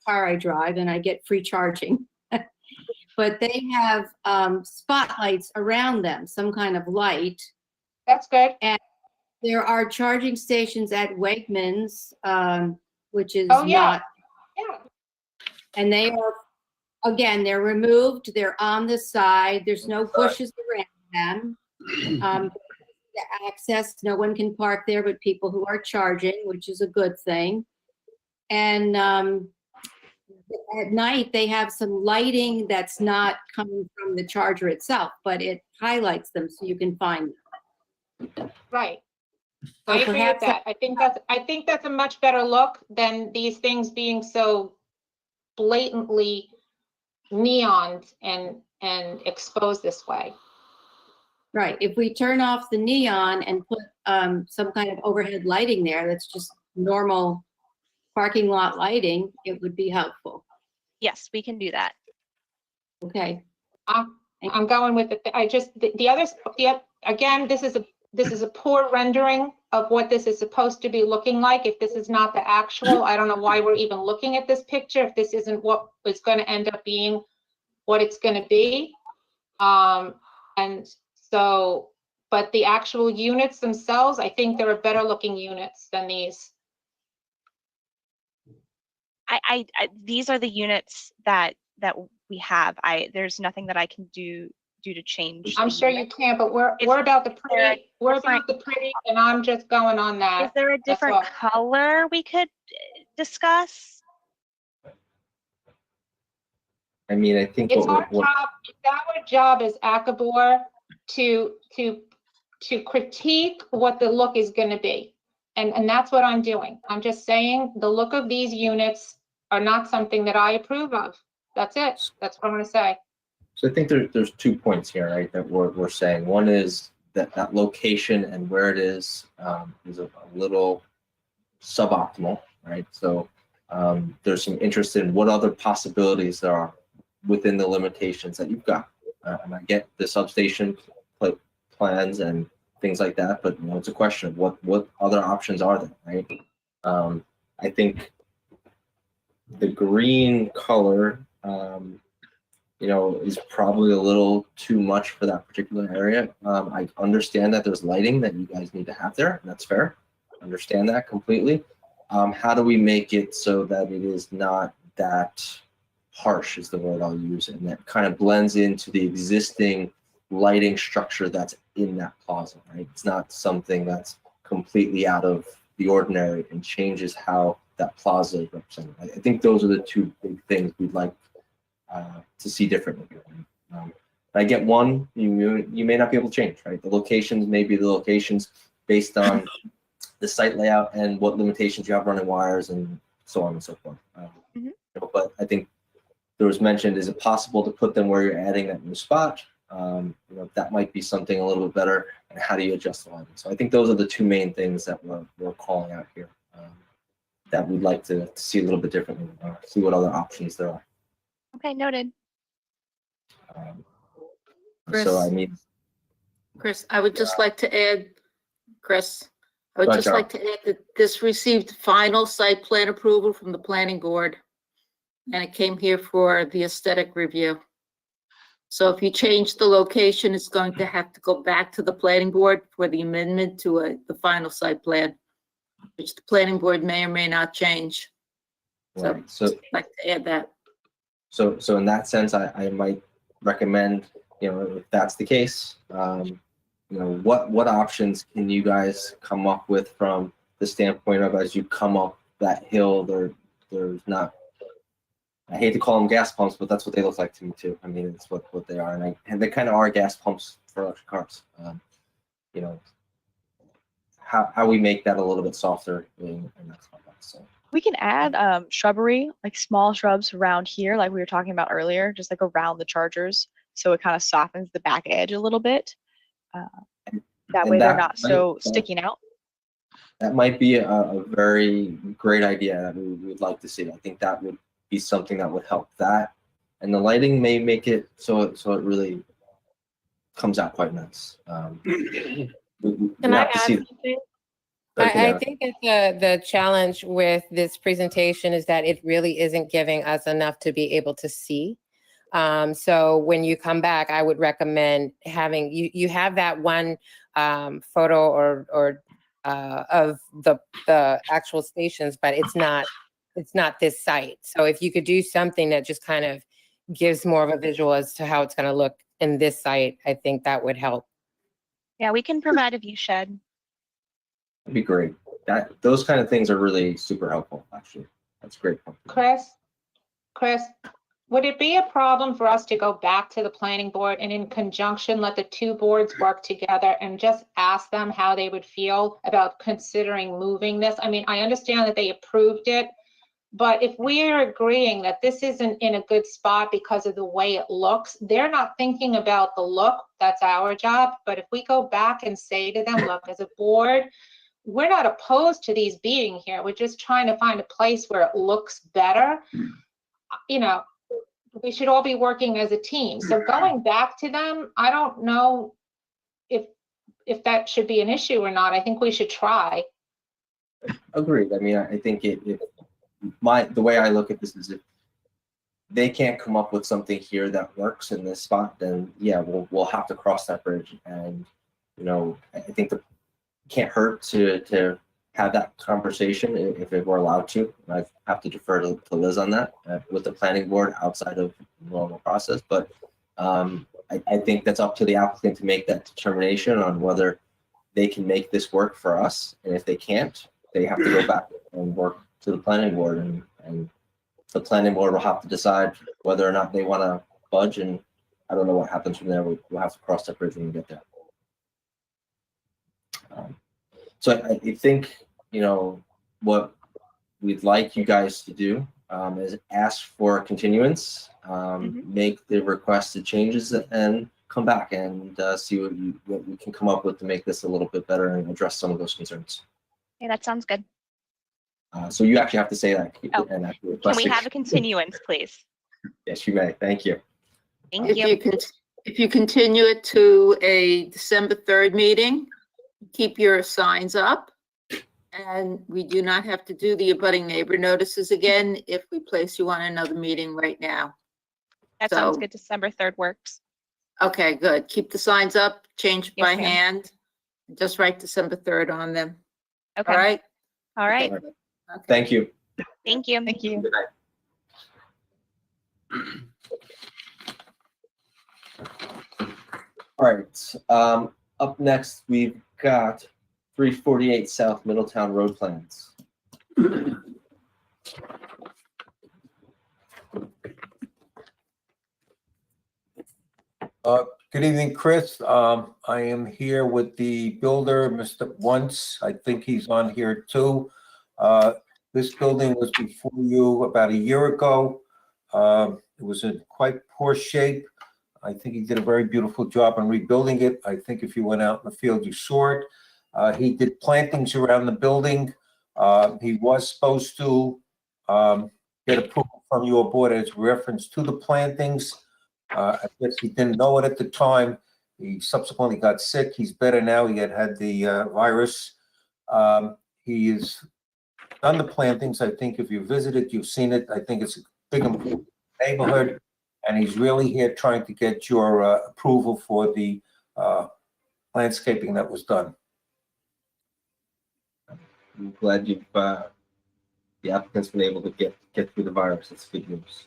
Car I drive and I get free charging. But they have spotlights around them, some kind of light. That's good. And there are charging stations at Wegmans, which is Oh, yeah. not. Yeah. And they are, again, they're removed. They're on the side. There's no bushes around them. The access, no one can park there but people who are charging, which is a good thing. And at night, they have some lighting that's not coming from the charger itself, but it highlights them so you can find them. Right. So I agree with perhaps that. I think that's a much better look than these things being so blatantly neoned and exposed this way. Right. If we turn off the neon and put some kind of overhead lighting there, that's just normal parking lot lighting, it would be helpful. Yes, we can do that. Okay. I'm going with it. The others, again, this is a poor rendering of what this is supposed to be looking like. If this is not the actual, I don't know why we're even looking at this picture if this isn't what is going to end up being what it's going to be. And so, but the actual units themselves, I think there are better looking units than these. These are the units that we have. There's nothing that I can do due to change. I'm sure you can, but we're about the pretty, and I'm just going on Is that. there a different all. color we could discuss? I mean, I think It's our job as ACABOR to critique what the look is gonna be. And that's what I'm doing. I'm just saying the look of these units are not something that I approve of. That's it. That's what I'm gonna say. So I think there's 2 points here, right, that we're saying. One is that location and where it is a little suboptimal, right? So there's some interest in what other possibilities there are within the limitations that you've got. And I get the substation plans and things like that, but it's a question of what other options are there, right? I think the green color, is probably a little too much for that particular area. I understand that there's lighting that you guys need to have there, and that's fair. Understand that completely. How do we make it so that it is not that harsh is the word I'll use, and that kind of blends into the existing lighting structure that's in that plaza, right? It's not something that's completely out of the ordinary and changes how that plaza is represented. I think those are the 2 big things we'd like to see differently. I get one, you may not be able to change, right? The locations may be the locations based on the site layout and what limitations you have running wires and so on and so forth. But I think there was mentioned, is it possible to put them where you're adding that new spot? That might be something a little bit better. And how do you adjust the lighting? So I think those are the 2 main things that we're calling out here that we'd like to see a little bit differently, see what other options there are. Okay, noted. So I mean, Chris, I would just like to add, Chris, I Go would ahead, just like to add that this received final site plan approval from the planning board. And it came here for the aesthetic review. So if you change the location, it's going to have to go back to the planning board for the amendment to the final site plan, which the planning board may or may not change. right. So I'd like to add that. So in that sense, I might recommend, if that's the case, what options can you guys come up with from the standpoint of, as you come up that hill, there's not, I hate to call them gas pumps, but that's what they look like to me too. I mean, it's what they are, and they kind of are gas pumps for electric cars. How we make that a little bit softer in that spot. So. We can add shrubbery, like small shrubs around here, like we were talking about earlier, just like around the chargers. So it kind of softens the back edge a little bit. That way they're not so sticking out. That might be a very great idea that we would like to see. I think that would be something that would help that. And the lighting may make it so it really comes out quite nice. Can I add something? I think that the challenge with this presentation is that it really isn't giving us enough to be able to see. So when you come back, I would recommend having, you have that one photo or of the actual stations, but it's not this site. So if you could do something that just kind of gives more of a visual as to how it's going to look in this site, I think that would help. Yeah, we can provide a view shed. That'd be great. Those kind of things are really super helpful, actually. That's great. Chris, would it be a problem for us to go back to the planning board and in conjunction let the 2 boards work together and just ask them how they would feel about considering moving this? I mean, I understand that they approved it, but if we are agreeing that this isn't in a good spot because of the way it looks, they're not thinking about the look. That's our job. But if we go back and say to them, look, as a board, we're not opposed to these being here. We're just trying to find a place where it looks better. We should all be working as a team. So going back to them, I don't know if that should be an issue or not. I think we should try. Agreed. I mean, I think the way I look at this is, if they can't come up with something here that works in this spot, then yeah, we'll have to cross that bridge. And I think it can't hurt to have that conversation if we're allowed to. I have to defer to Liz on that with the planning board outside of the normal process. But I think that's up to the applicant to make that determination on whether they can make this work for us. And if they can't, they have to go back and work to the planning board, and the planning board will have to decide whether or not they want to budge. And I don't know what happens from there. We'll have to cross that bridge when we get there. So I think, you know, what we'd like you guys to do is ask for a continuance, make the requested changes, and come back and see what we can come up with to make this a little bit better and address some of those concerns. Yeah, that sounds good. So you actually have to say that. Oh, and actually Can request we it. have a continuance, please? Yes, you may. Thank you. Thank If you. you can, if you continue it to a December 3rd meeting, keep your signs up. And we do not have to do the abutting neighbor notices again if we place you on another meeting right now. That sounds So- good. December 3rd works. Okay, good. Keep the signs up, change Yes, by ma'am. hand. Just write December 3rd on them. Okay. All right? All right. Okay. Thank you. Thank you. Thank you. Good night. All right, up next, we've got 348 South Middletown Road plans. Good evening, Chris. I am here with the builder, Mr. Once. I think he's on here too. This building was before you about a year ago. It was in quite poor shape. I think he did a very beautiful job on rebuilding it. I think if you went out in the field, you saw it. He did plantings around the building. He was supposed to get approval from your board as reference to the plantings. I guess he didn't know it at the time. He subsequently got sick. He's better now. He had the virus. He has done the plantings. I think if you visited, you've seen it. I think it's a big important neighborhood. And he's really here trying to get your approval for the landscaping that was done. I'm glad you've the applicant's been able to get through the virus. That's good news.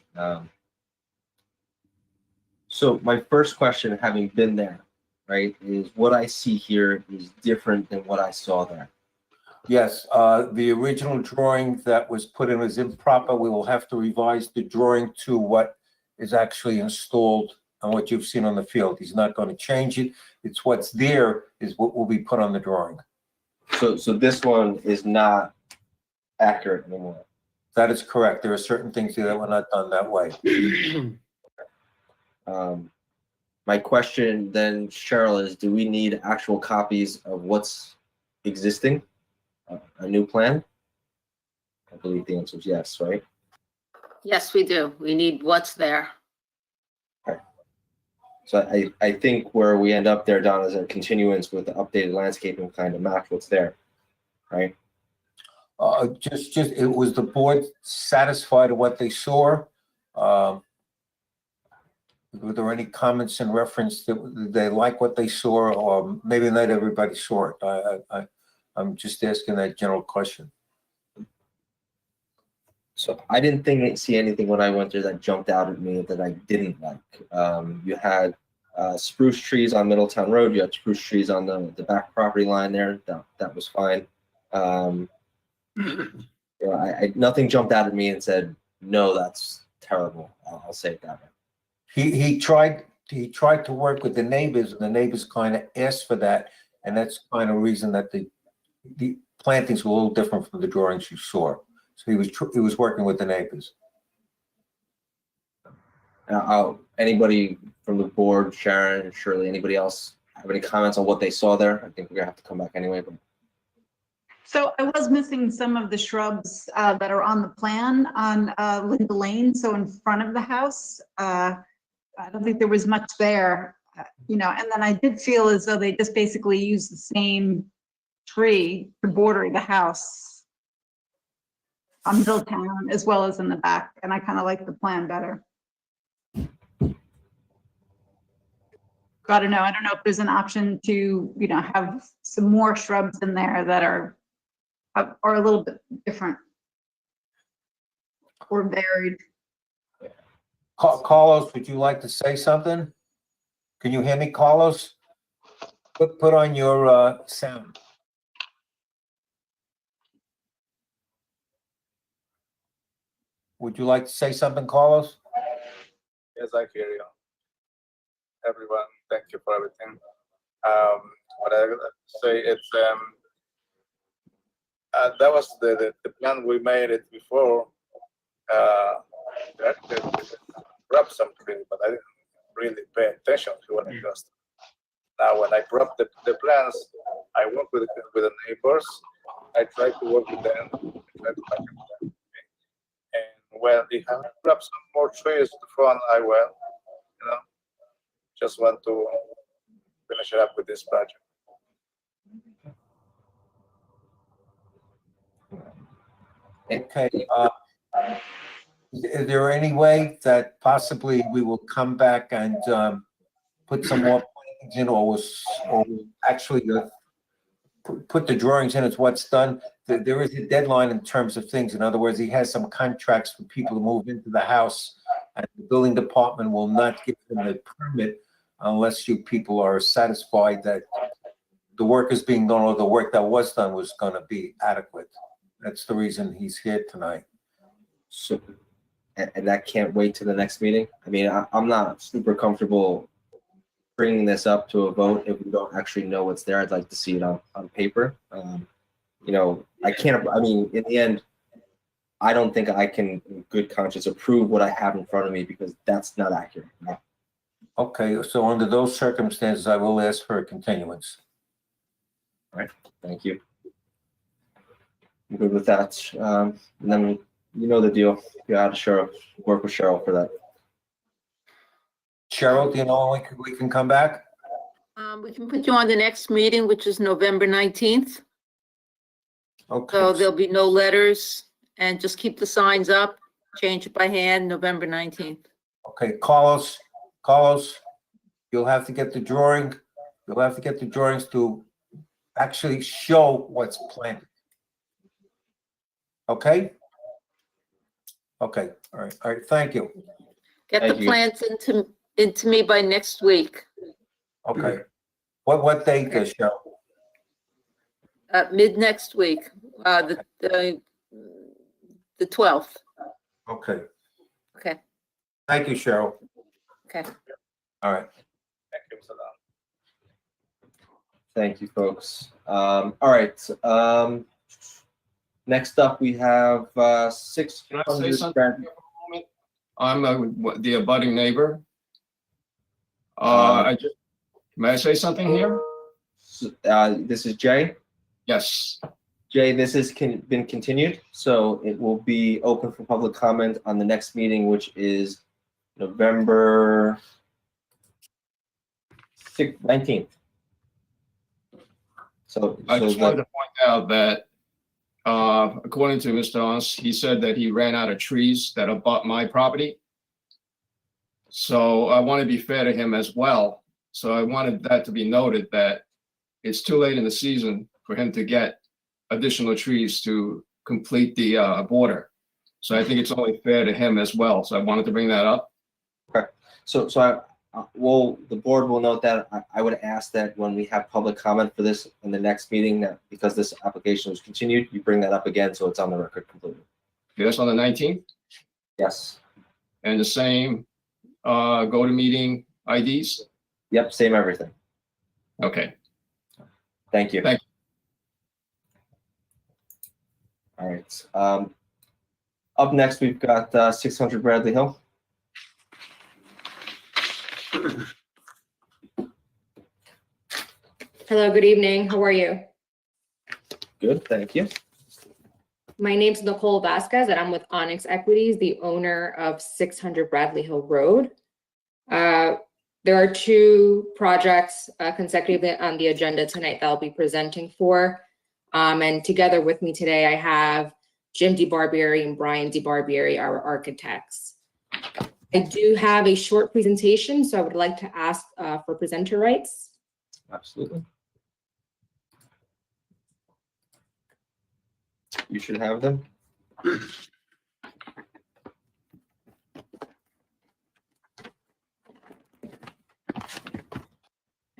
So my first question, having been there, right, is what I see here is different than what I saw there. Yes, the original drawing that was put in was improper. We will have to revise the drawing to what is actually installed and what you've seen on the field. He's not going to change it. It's what's there is what will be put on the drawing. So this one is not accurate anymore. That is correct. There are certain things here that were not done that way. My question then, Cheryl, is do we need actual copies of what's existing? A new plan? I believe the answer is yes, right? Yes, we do. We need what's there. So I think where we end up there, Don, is a continuance with the updated landscaping kind of match what's there, right? Just it was the board satisfied with what they saw. Were there any comments in reference that they like what they saw, or maybe not everybody saw it? I'm just asking that general question. So I didn't see anything when I went there that jumped out at me that I didn't like. You had spruce trees on Middletown Road. You had spruce trees on the back property line there. That was fine. You know, nothing jumped out at me and said, no, that's terrible. I'll say it that way. He tried to work with the neighbors, and the neighbors kind of asked for that, and that's kind of reason that the plantings were a little different from the drawings you saw. So he was working with the neighbors. Anybody from the board, Sharon, Shirley, anybody else have any comments on what they saw there? I think we're gonna have to come back anyway. But So I was missing some of the shrubs that are on the plan on Linda Lane, so in front of the house. I don't think there was much there, you know, and then I did feel as though they just basically used the same tree to border the house on Middletown as well as in the back, and I kind of like the plan better. I don't know if there's an option to, you know, have some more shrubs in there that are a little bit different or varied. Carlos, would you like to say something? Can you hear me, Carlos? Put on your sound. Would you like to say something, Carlos? Yes, I hear you. Everyone, thank you for everything. What I would say, it's that was the plan we made it before. That dropped some trees, but I didn't really pay attention to what it was. Now, when I brought the plans, I worked with the neighbors. I tried to work with them. Tried to match with them. And when they have dropped some more trees to the front, I will, just want to finish it up with this project. Okay. Is there any way that possibly we will come back and put some more plans in, or actually put the drawings in as what's done? There is a deadline in terms of things. In other words, he has some contracts for people to move into the house, and the building department will not give them a permit unless you people are satisfied that the work is being done, or the work that was done was going to be adequate. That's the reason he's here tonight. So, and that can't wait to the next meeting? I mean, I'm not super comfortable bringing this up to a vote if we don't actually know what's there. I'd like to see it on paper. I can't, I mean, in the end, I don't think I can, in good conscience, approve what I have in front of me, because that's not accurate. Okay, so under those circumstances, I will ask for a continuance. All right, thank you. I'm good with that. And then you know the deal. You got to work with Cheryl for that. Cheryl, do you know when we can come back? We can put you on the next meeting, which is November 19th. Okay. So there'll be no letters, and just keep the signs up, change it by hand, November 19th. Okay, Carlos, you'll have to get the drawing. You'll have to get the drawings to actually show what's planted. Okay? Okay, all right, thank you. Get Thank the you. plans into me by next week, Okay. What date does show? mid next week, the 12th. Okay, Okay, thank you, Cheryl. okay. All right. Thank you, Mr. Don. Thank you, folks. All right. Next up, we have 600. Can I say something here for a moment? I'm the abutting neighbor. May I say something here? This is Jay. Yes. Jay, this has been continued, so it will be open for public comment on the next meeting, which is November 19th. I just wanted to point out that according to Mr. Ons, he said that he ran out of trees that abut my property. So I want to be fair to him as well. So I wanted that to be noted, that it's too late in the season for him to get additional trees to complete the border. So I think it's only fair to him as well. So I wanted to bring that up. Okay. So the board will note that. I would ask that when we have public comment for this in the next meeting, that because this application was continued, you bring that up again so it's on the record completely. Okay, that's on the 19th. Yes. And the same go to meeting IDs. Yep. Same everything. Okay. Thank you. Thank you. All right. Up next, we've got 600 Bradley Hill. Hello, good evening. How are you? Good, thank you. My name's Nicole Vasquez, and I'm with Onyx Equities, the owner of 600 Bradley Hill Road. There are two projects consecutively on the agenda tonight that I'll be presenting for. And together with me today, I have Jim DeBarbieri and Brian DeBarbieri, our architects. I do have a short presentation, so I would like to ask for presenter rights. Absolutely. You should have them.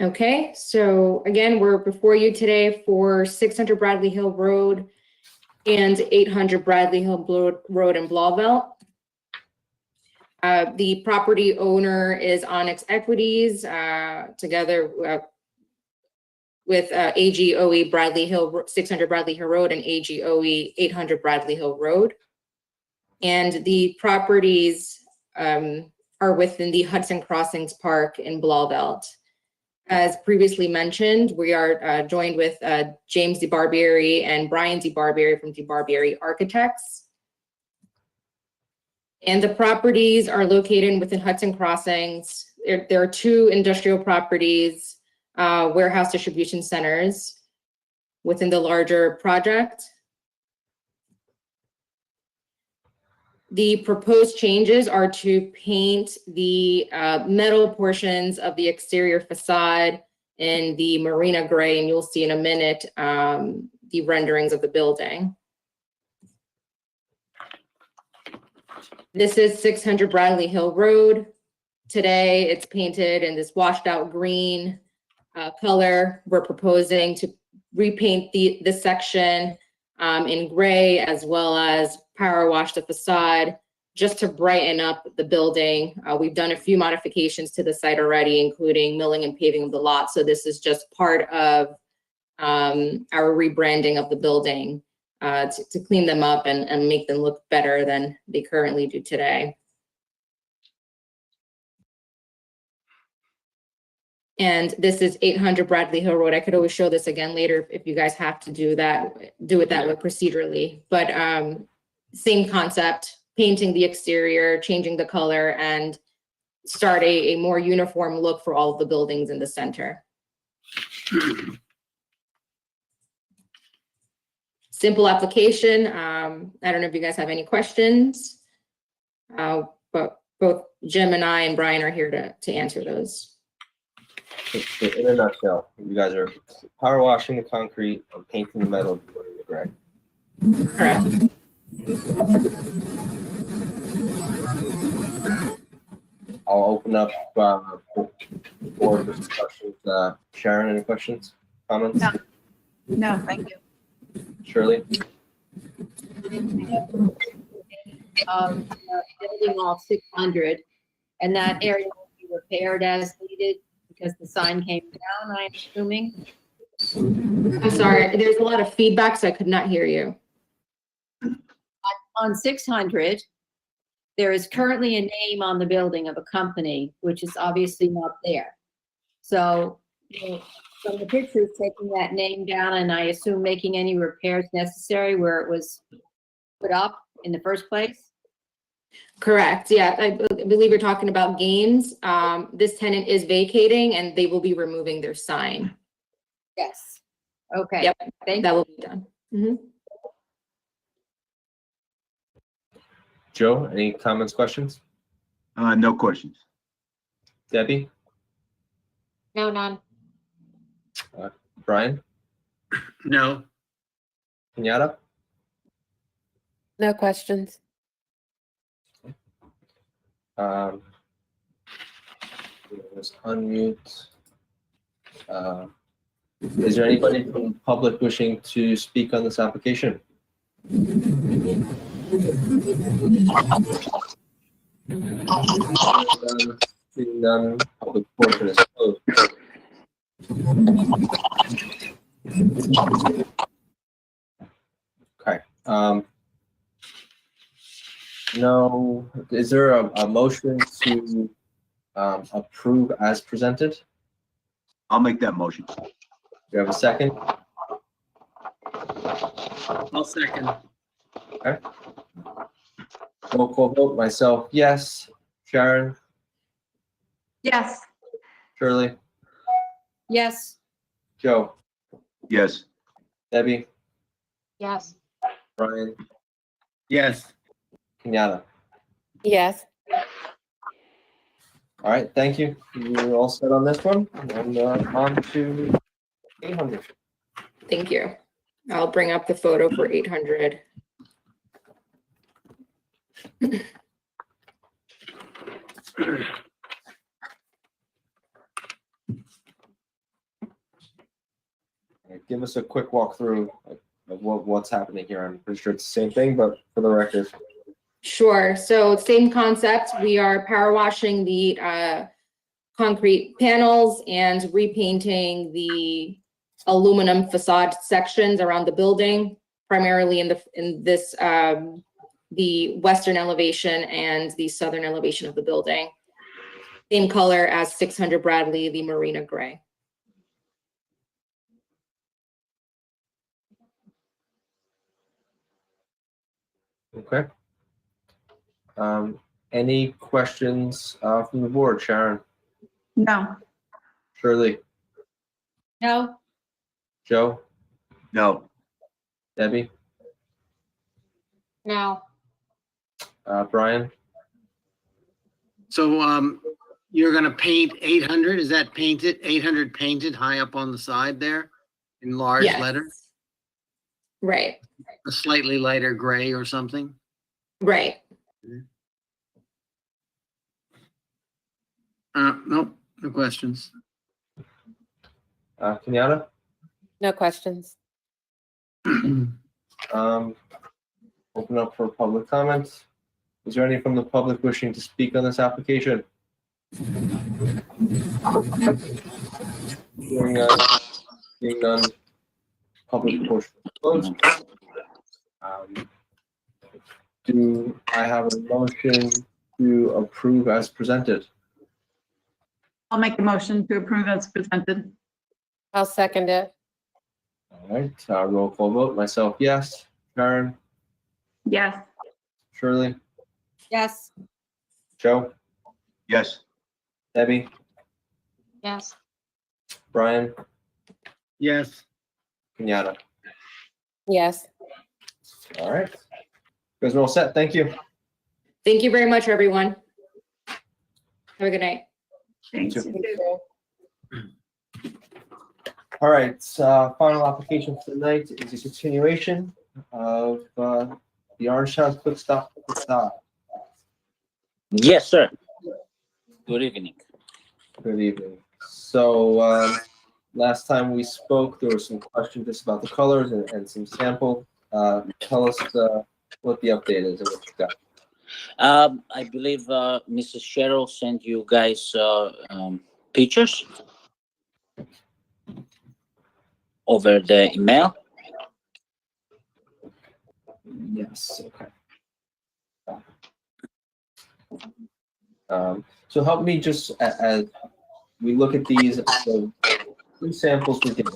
Okay, so again, we're before you today for 600 Bradley Hill Road and 800 Bradley Hill Road in Blauvelt. The property owner is Onyx Equities, together with AGOE Bradley Hill, 600 Bradley Hill Road, and AGOE 800 Bradley Hill Road. And the properties are within the Hudson Crossings Park in Blauvelt. As previously mentioned, we are joined with James DeBarbieri and Brian DeBarbieri from DeBarbieri Architects. And the properties are located within Hudson Crossings. There are 2 industrial properties, warehouse distribution centers within the larger project. The proposed changes are to paint the metal portions of the exterior facade in the marina gray, and you'll see in a minute the renderings of the building. This is 600 Bradley Hill Road. Today, it's painted in this washed out green color. We're proposing to repaint this section in gray, as well as power wash the facade just to brighten up the building. We've done a few modifications to the site already, including milling and paving of the lot. So this is just part of our rebranding of the building to clean them up and make them look better than they currently do today. And this is 800 Bradley Hill Road. I could always show this again later if you guys have to do it that way procedurally. But same concept, painting the exterior, changing the color, and start a more uniform look for all of the buildings in the center. Simple application. I don't know if you guys have any questions, but both Jim and I and Brian are here to answer those. So in a nutshell, you guys are power washing the concrete and painting the metal and putting the gray. Correct. I'll open up for discussions. Sharon, any questions, comments? No, thank you. Shirley? Building all 600, and that area will be repaired as needed because the sign came down, I'm assuming. I'm sorry, there's a lot of feedback, so I could not hear you. On 600, there is currently a name on the building of a company, which is obviously not there. So, from the pictures, taking that name down and I assume making any repairs necessary where it was put up in the first place? Correct, yeah, I believe you're talking about Gaines. This tenant is vacating and they will be removing their sign. Yes. Okay. Yep, Thank that you. will be done. Mhm. Joe, any comments, questions? No questions. Debbie? No, none. Brian? No. Kenyatta? No questions. Let's unmute. Is there anybody from the public wishing to speak on this application? Seeing none, public portion is closed. Okay. No, is there a motion to approve as presented? I'll make that motion. Do you have a second? I'll second. Okay. Roll call vote, myself, yes. Sharon, Yes. Shirley, Yes. Joe, Yes. Debbie, Yes. Brian, Yes. Kenyatta. Yes. All right, thank you. You're all set on this one. And on to 800. Thank you. I'll bring up the photo for 800. give us a quick walkthrough of what's happening here. I'm pretty sure it's the same thing, but for the record. Sure. So same concept. We are power washing the concrete panels and repainting the aluminum facade sections around the building, primarily in this the western elevation and the southern elevation of the building. Same color as 600 Bradley, the Marina Gray. Okay. Any questions from the board? Sharon, No. Shirley, No, Joe, No, Debbie, No, Brian? So, you're gonna paint 800, is that painted, 800 painted high up on the side there in large Yes. letters? Right, A slightly lighter gray or something? right. Nope, no questions. Kenyatta? No questions. Open up for public comments. Is there any from the public wishing to speak on this application? Seeing none, public portion closed. Do I have a motion to approve as presented? I'll make the motion to approve as presented. I'll second it. All right, roll call vote. Myself, yes. Sharon, Yes. Shirley, yes, Joe, yes, Debbie, yes. Brian, Yes, Kenyatta. Yes. All right. You guys are all set. Thank you. Thank you very much, everyone. Have a good night. Thanks. You All right, final application for tonight is a continuation of the Orangetown Quick Stop facade. Yes, sir. Good evening. Good evening. So last time we spoke, there were some questions just about the colors and some sample. Tell us what the update is and what you got. I believe Mrs. Cheryl sent you guys pictures over the email. Yes, okay. So help me just as we look at these, so 3 samples we get.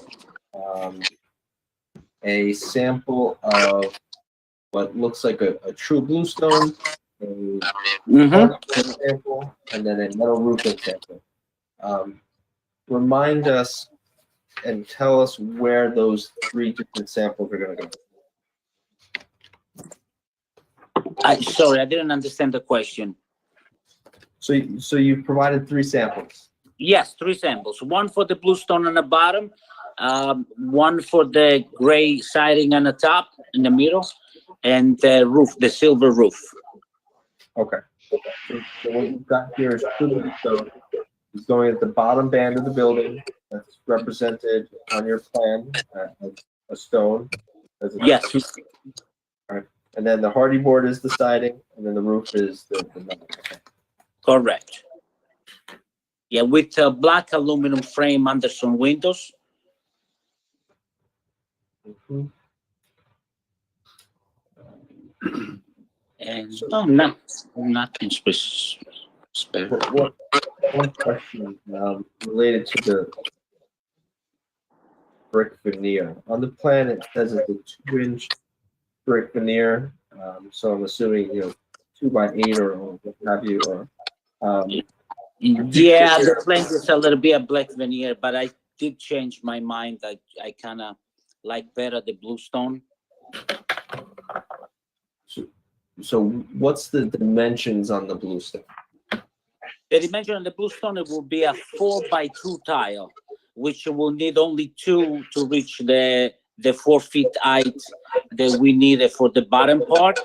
A sample of what looks like a true bluestone, a sample, and then a metal roofing sample. Remind us and tell us where those 3 different samples are going to go. Sorry, I didn't understand the question. So you provided 3 samples. Yes, 3 samples. One for the bluestone on the bottom, one for the gray siding on the top in the middle, and the roof, the silver roof. Okay. So what you've got here is true bluestone. It's going at the bottom band of the building. That's represented on your plan as a stone. Yes. All right. And then the hardy board is the siding, and then the roof is the metal. Correct. Yeah, with black aluminum frame Anderson windows. Mm-hmm. And nothing special. One question related to the brick veneer. On the plan, it says it's a 2-inch brick veneer. So I'm assuming 2 by 8 or what have you. Or yeah, the plan is a little bit of black veneer, but I did change my mind. I kind of like better the bluestone. So what's the dimensions on the bluestone? The dimension on the bluestone, it will be a 4 by 2 tile, which will need only 2 to reach the 4 feet height that we need for the bottom part,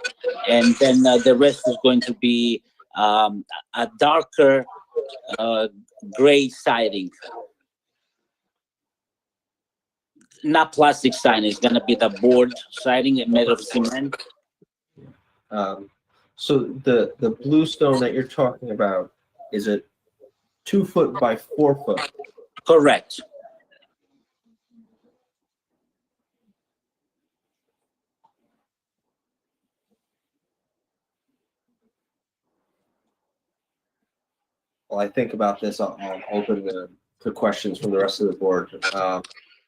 and then the rest is going to be a darker gray siding. not plastic siding. It's gonna be the board siding made of cement. So the bluestone that you're talking about, is it 2 foot by 4 foot? Correct. While I think about this, I'll open the questions from the rest of the board.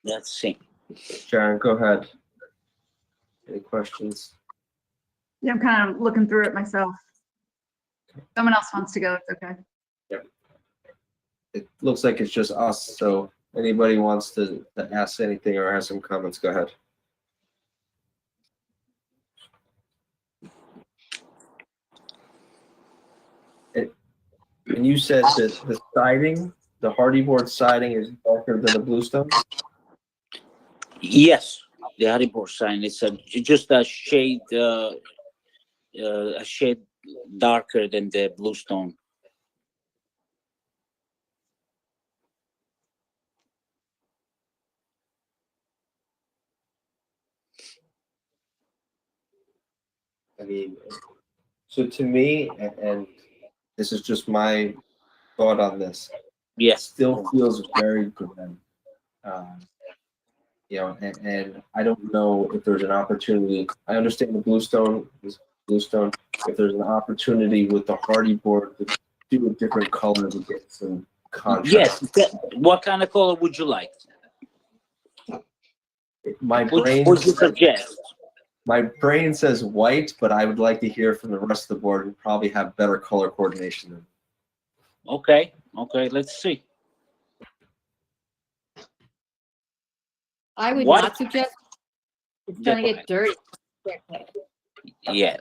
Let's see. Sharon, go ahead. Any questions? Yeah, I'm kind of looking through it myself. Someone else wants to go, it's okay. Yep. It looks like it's just us, so anybody wants to ask anything or have some comments, go ahead. And you said that the siding, the hardy board siding is darker than the bluestone? Yes, the hardy board siding is just a shade darker than the bluestone. I mean, so to me, and this is just my thought on this. Yes. It still feels very grim. You know, and I don't know if there's an opportunity. I understand the bluestone is bluestone. If there's an opportunity with the hardy board to do a different color to get some contrast. Yes. What kind of color would you like? My brain. Would you suggest? My brain says white, but I would like to hear from the rest of the board who probably have better color coordination than. Okay. Let's see. I would What? not suggest, it's gonna get dirty. Yeah.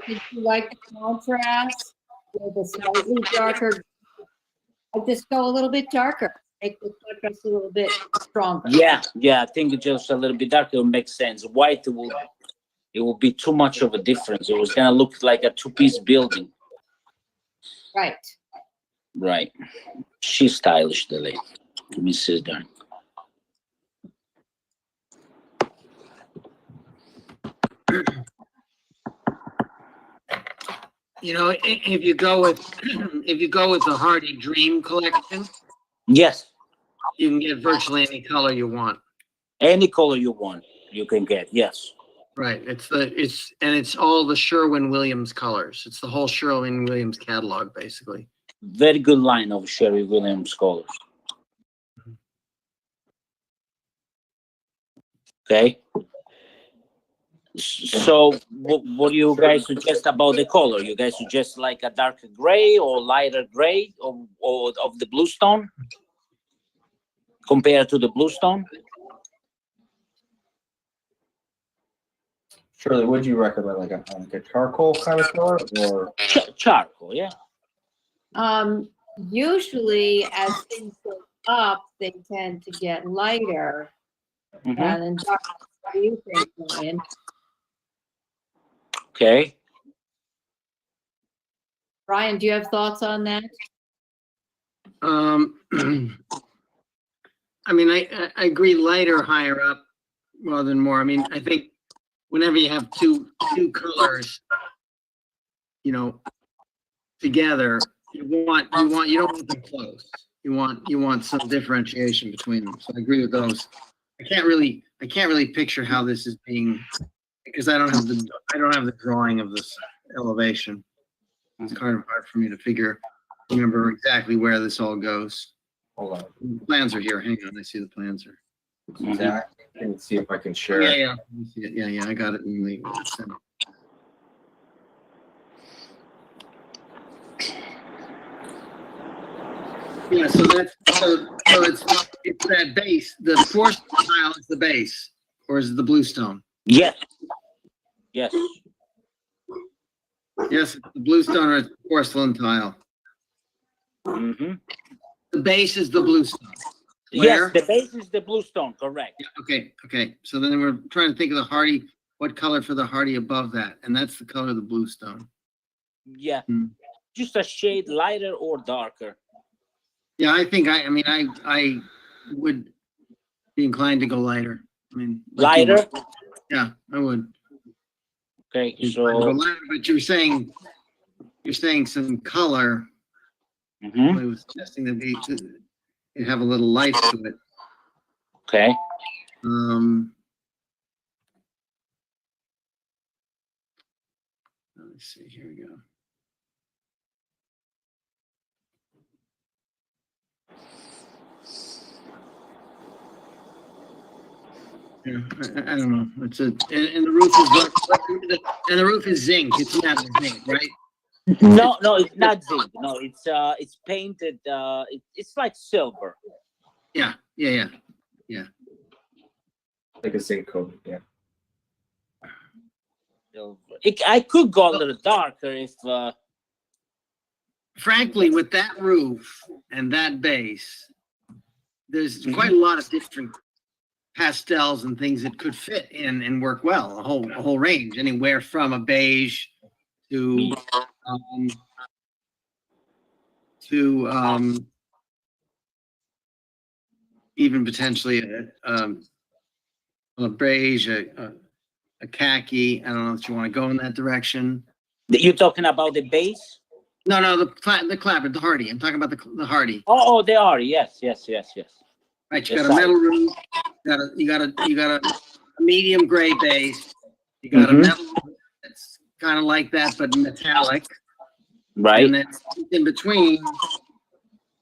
If you like the contrast with a slightly darker, I just go a little bit darker, make the contrast a little bit stronger. Yeah. I think it's just a little bit darker. It will make sense. White it will be too much of a difference. It was gonna look like a two-piece building. Right. She's stylish, the lady. Let me sit down. You know, if you go with the Hardy Dream collection, Yes. you can get virtually any color you want. Any color you want, you can get. Yes. Right. It's all the Sherwin-Williams colors. It's the whole Sherwin-Williams catalog, basically. Very good line of Sherwin-Williams colors. Okay. So what do you guys suggest about the color? You guys suggest like a darker gray or lighter gray or of the bluestone compared to the bluestone? Shirley, would you recommend like a charcoal kind of color or charcoal? Yeah. Usually as things go up, they tend to get lighter than darker. What do you think, Brian? Okay. Brian, do you have thoughts on that? I mean, I agree lighter higher up rather than more. I mean, I think whenever you have two colors, you know, together, you don't want them close. You want some differentiation between them. So I agree with those. I can't really picture how this is being, because I don't have the drawing of this elevation. It's kind of hard for me to remember exactly where this all goes. Hold on. The plans are here. Hang on, I see the plans are. Zach, let me see if I can share. Yeah. Let me see it. Yeah, I got it in the. Yeah, so it's that base. The porcelain tile is the base, or is it the bluestone? Yes. Yes, it's the bluestone or it's the porcelain tile. Mm-hmm. The base is the bluestone. Yes, the base is the bluestone, correct. Yeah, okay. So then we're trying to think of the hardy, what color for the hardy above that? And that's the color of the bluestone. Yeah, just a shade lighter or darker. Yeah, I think I would, be inclined to go lighter. I mean. like you Lighter? would. Yeah, I would. Okay, Go so, lighter, but you're saying some color. mhm, I was suggesting that it have a little life to it. okay. Let's see, here we go. Yeah, I don't know. It's and the roof is and the roof is zinc. It's not zinc, right? No, it's not zinc. No, it's painted. It's like silver. Yeah. Like a zinc coat, yeah. Silver. I could go a little darker if. Frankly, with that roof and that base, there's quite a lot of different pastels and things that could fit in and work well. A whole range, anywhere from a beige to even potentially a beige, a khaki. I don't know if you want to go in that direction. You're talking about the base? No, the clapboard, the Hardy. I'm talking about the Hardy. Oh, they are. Yes. Right, you got a metal roof. You got a medium gray base. You got a metal that's kind of like that, but metallic. Right. And then in between,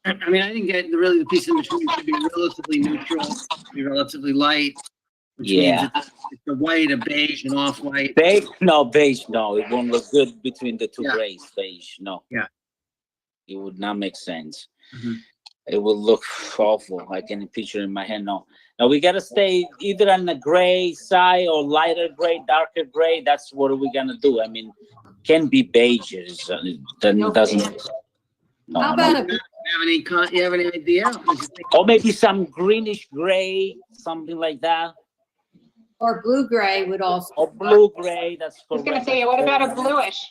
I mean, I think the piece in between should be relatively neutral, be relatively light. Which means it's a white, a beige, and off-white. Beige? No, beige. No, it won't look good between the two grays. Beige, no. Yeah. It would not make sense. It will look awful. I can picture in my head. No, we gotta stay either on the gray side or lighter gray, darker gray. That's what we're gonna do. I mean, can be beiges. Then it doesn't. No, How about You have any idea? or maybe some greenish gray, something like that. or blue gray would also. Or blue gray. That's I was correct. gonna say, what about a bluish?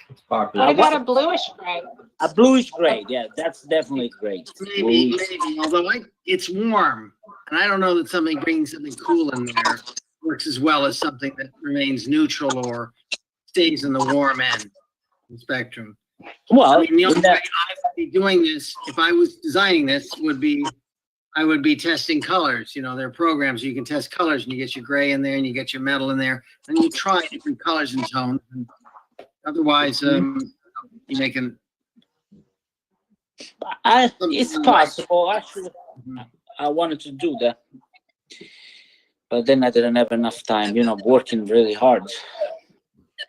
It's popular. What about a bluish gray? A bluish gray. Yeah, that's definitely great. Maybe. Although it's warm, and I don't know that bringing something cool in there works as well as something that remains neutral or stays in the warm end of the spectrum. Well, I mean, the only way I would be doing this, if I was designing this, I would be testing colors. You know, there are programs you can test colors, and you get your gray in there, and you get your metal in there, and you try different colors and tones. And otherwise, you making. It's possible. Actually, I wanted to do that, but then I didn't have enough time. You know, working really hard.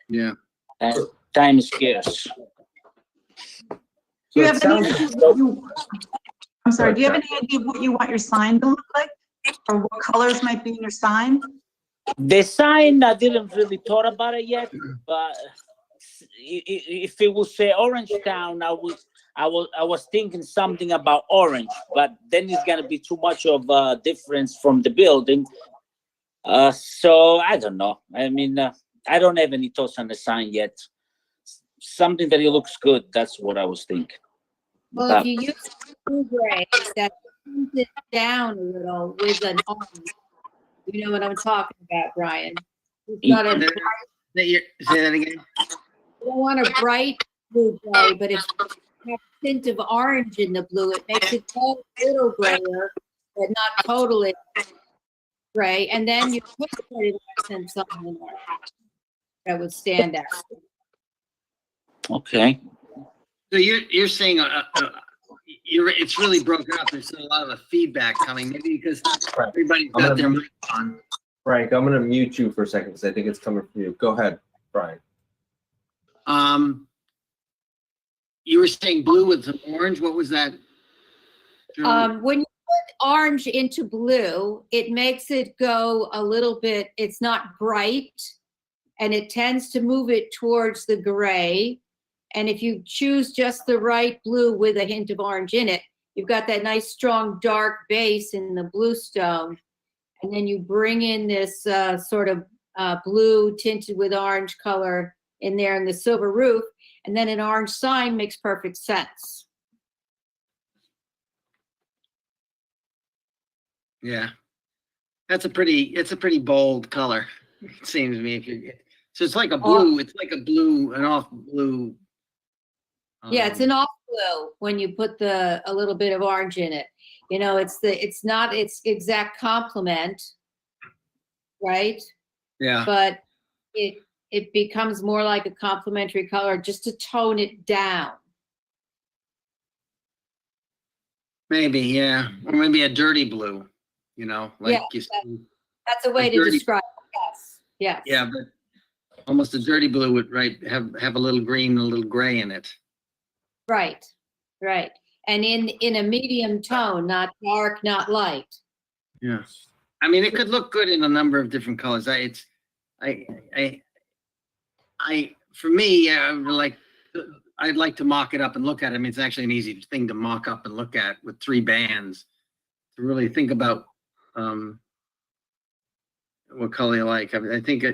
Yeah. And time is scarce. Do you have any idea I'm sorry, do you have any idea what you want your sign to look like? Or what colors might be in your sign? The sign, I didn't really thought about it yet, but if it would say Orangetown, I was thinking something about orange, but then it's gonna be too much of a difference from the building. So I don't know. I mean, I don't have any thoughts on the sign yet. Something that it looks good. That's what I was thinking. Well, if you use blue gray, that turns it down a little with an orange. You know what I'm talking about, Brian. It's not a Say that again. You don't want a bright blue gray, but if you have a tint of orange in the blue, it makes it a little grayer, but not totally gray. And then you put the accents on there that would stand out. Okay. So you're saying it's really broken up. There's a lot of the feedback coming, maybe because everybody's got their mic on. Frank, I'm gonna mute you for a second because I think it's coming from you. Go ahead, Brian. You were saying blue with some orange. What was that? When you put orange into blue, it makes it go a little bit, it's not bright, and it tends to move it towards the gray. And if you choose just the right blue with a hint of orange in it, you've got that nice, strong, dark base in the bluestone. And then you bring in this sort of blue tinted with orange color in there in the silver roof. And then an orange sign makes perfect sense. Yeah. It's a pretty bold color, it seems to me. So it's like a blue, an off blue. Yeah, it's an off blue when you put a little bit of orange in it. You know, it's not its exact complement, right? Yeah. But it becomes more like a complementary color just to tone it down. Maybe, yeah. Or maybe a dirty blue, you know, like Yeah, you see. That's a way to describe it. Yes. Yes. Yeah, but almost a dirty blue would have a little green and a little gray in it. Right. Right. And in a medium tone, not dark, not light. Yes. I mean, it could look good in a number of different colors. For me, I'd like to mock it up and look at it. I mean, it's actually an easy thing to mock up and look at with 3 bands to really think about what color you like. I think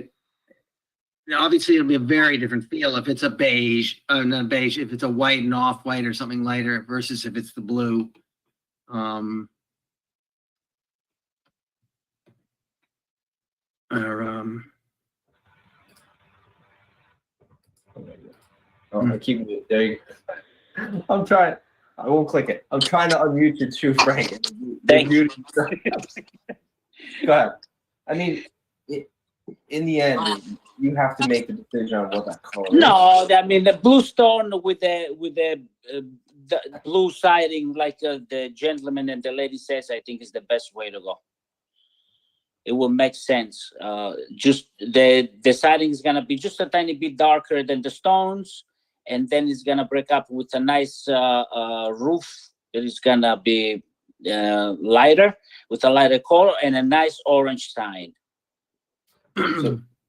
obviously it'll be a very different feel if it's a beige, not beige, if it's a white and off-white or something lighter versus if it's the blue. I keep there. I'm trying. I won't click it. I'm trying to unmute you too, Frank. Thank you. Go ahead. I mean, in the end, you have to make the decision on what that color is. No, I mean the blue stone with the blue siding, like the gentleman and the lady says, I think is the best way to go. It will make sense. Just the siding is gonna be just a tiny bit darker than the stones, and then it's gonna break up with a nice roof that is gonna be lighter with a lighter color and a nice orange sign.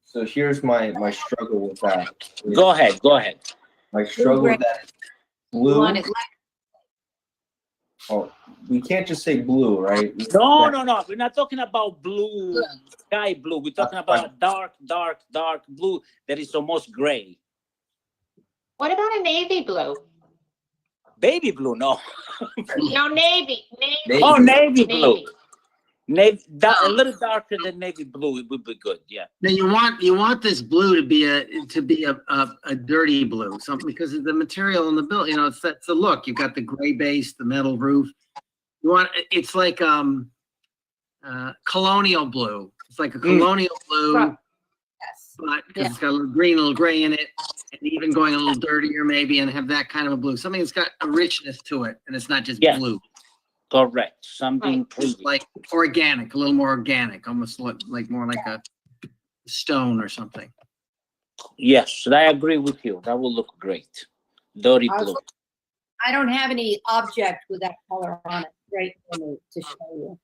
So here's my struggle with that. Go ahead. My struggle with that is blue. Oh, we can't just say blue, right? No. We're not talking about blue, sky blue. We're talking about dark blue that is almost gray. What about a navy blue? Baby blue, no. No, navy. Oh, navy blue. A little darker than navy blue, it would be good. Yeah. Now you want this blue to be a dirty blue, something because of the material in the build. You know, it's the look. You've got the gray base, the metal roof. It's like colonial blue. It's like a colonial blue, Yes. but because it's got a little green, a little gray in it, and even going a little dirtier maybe, and have that kind of a blue. Something that's got a richness to it, and it's not just blue. Correct. Something like organic, a little more organic, almost like more like a stone or something. Yes, I agree with you. That will look great. Dirty blue. I don't have any object with that color on it. Great for me to show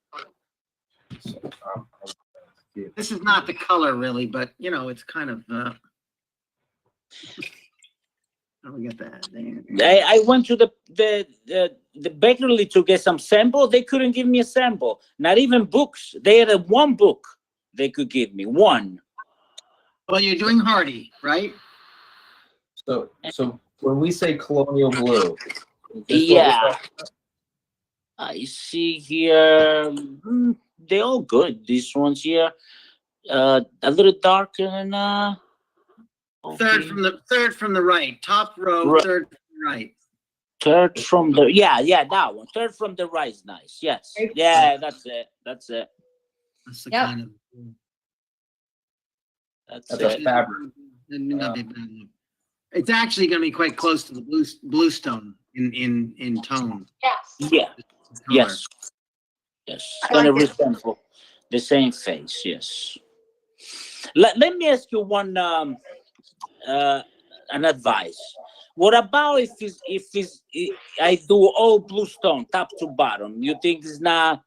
you. This is not the color really, but you know, it's kind of how do we get that there? I went to the bakery to get some sample. They couldn't give me a sample. Not even books. They had one book they could give me. One. Well, you're doing Hardy, right? So when we say colonial blue, yeah. I see here. They're all good. These ones here, a little darker than okay. Third from the right, top row, right. Third from the right. Third from the that one. Third from the right is nice. Yes. Yeah, that's it. That's the kind of. That's it. Fabric. It's actually going to be quite close to the blue stone in tone. Yes. Yeah. Yes. It's going to resemble the same face. Yes. Let me ask you one an advice. What about if I do all blue stone top to bottom? You think it's not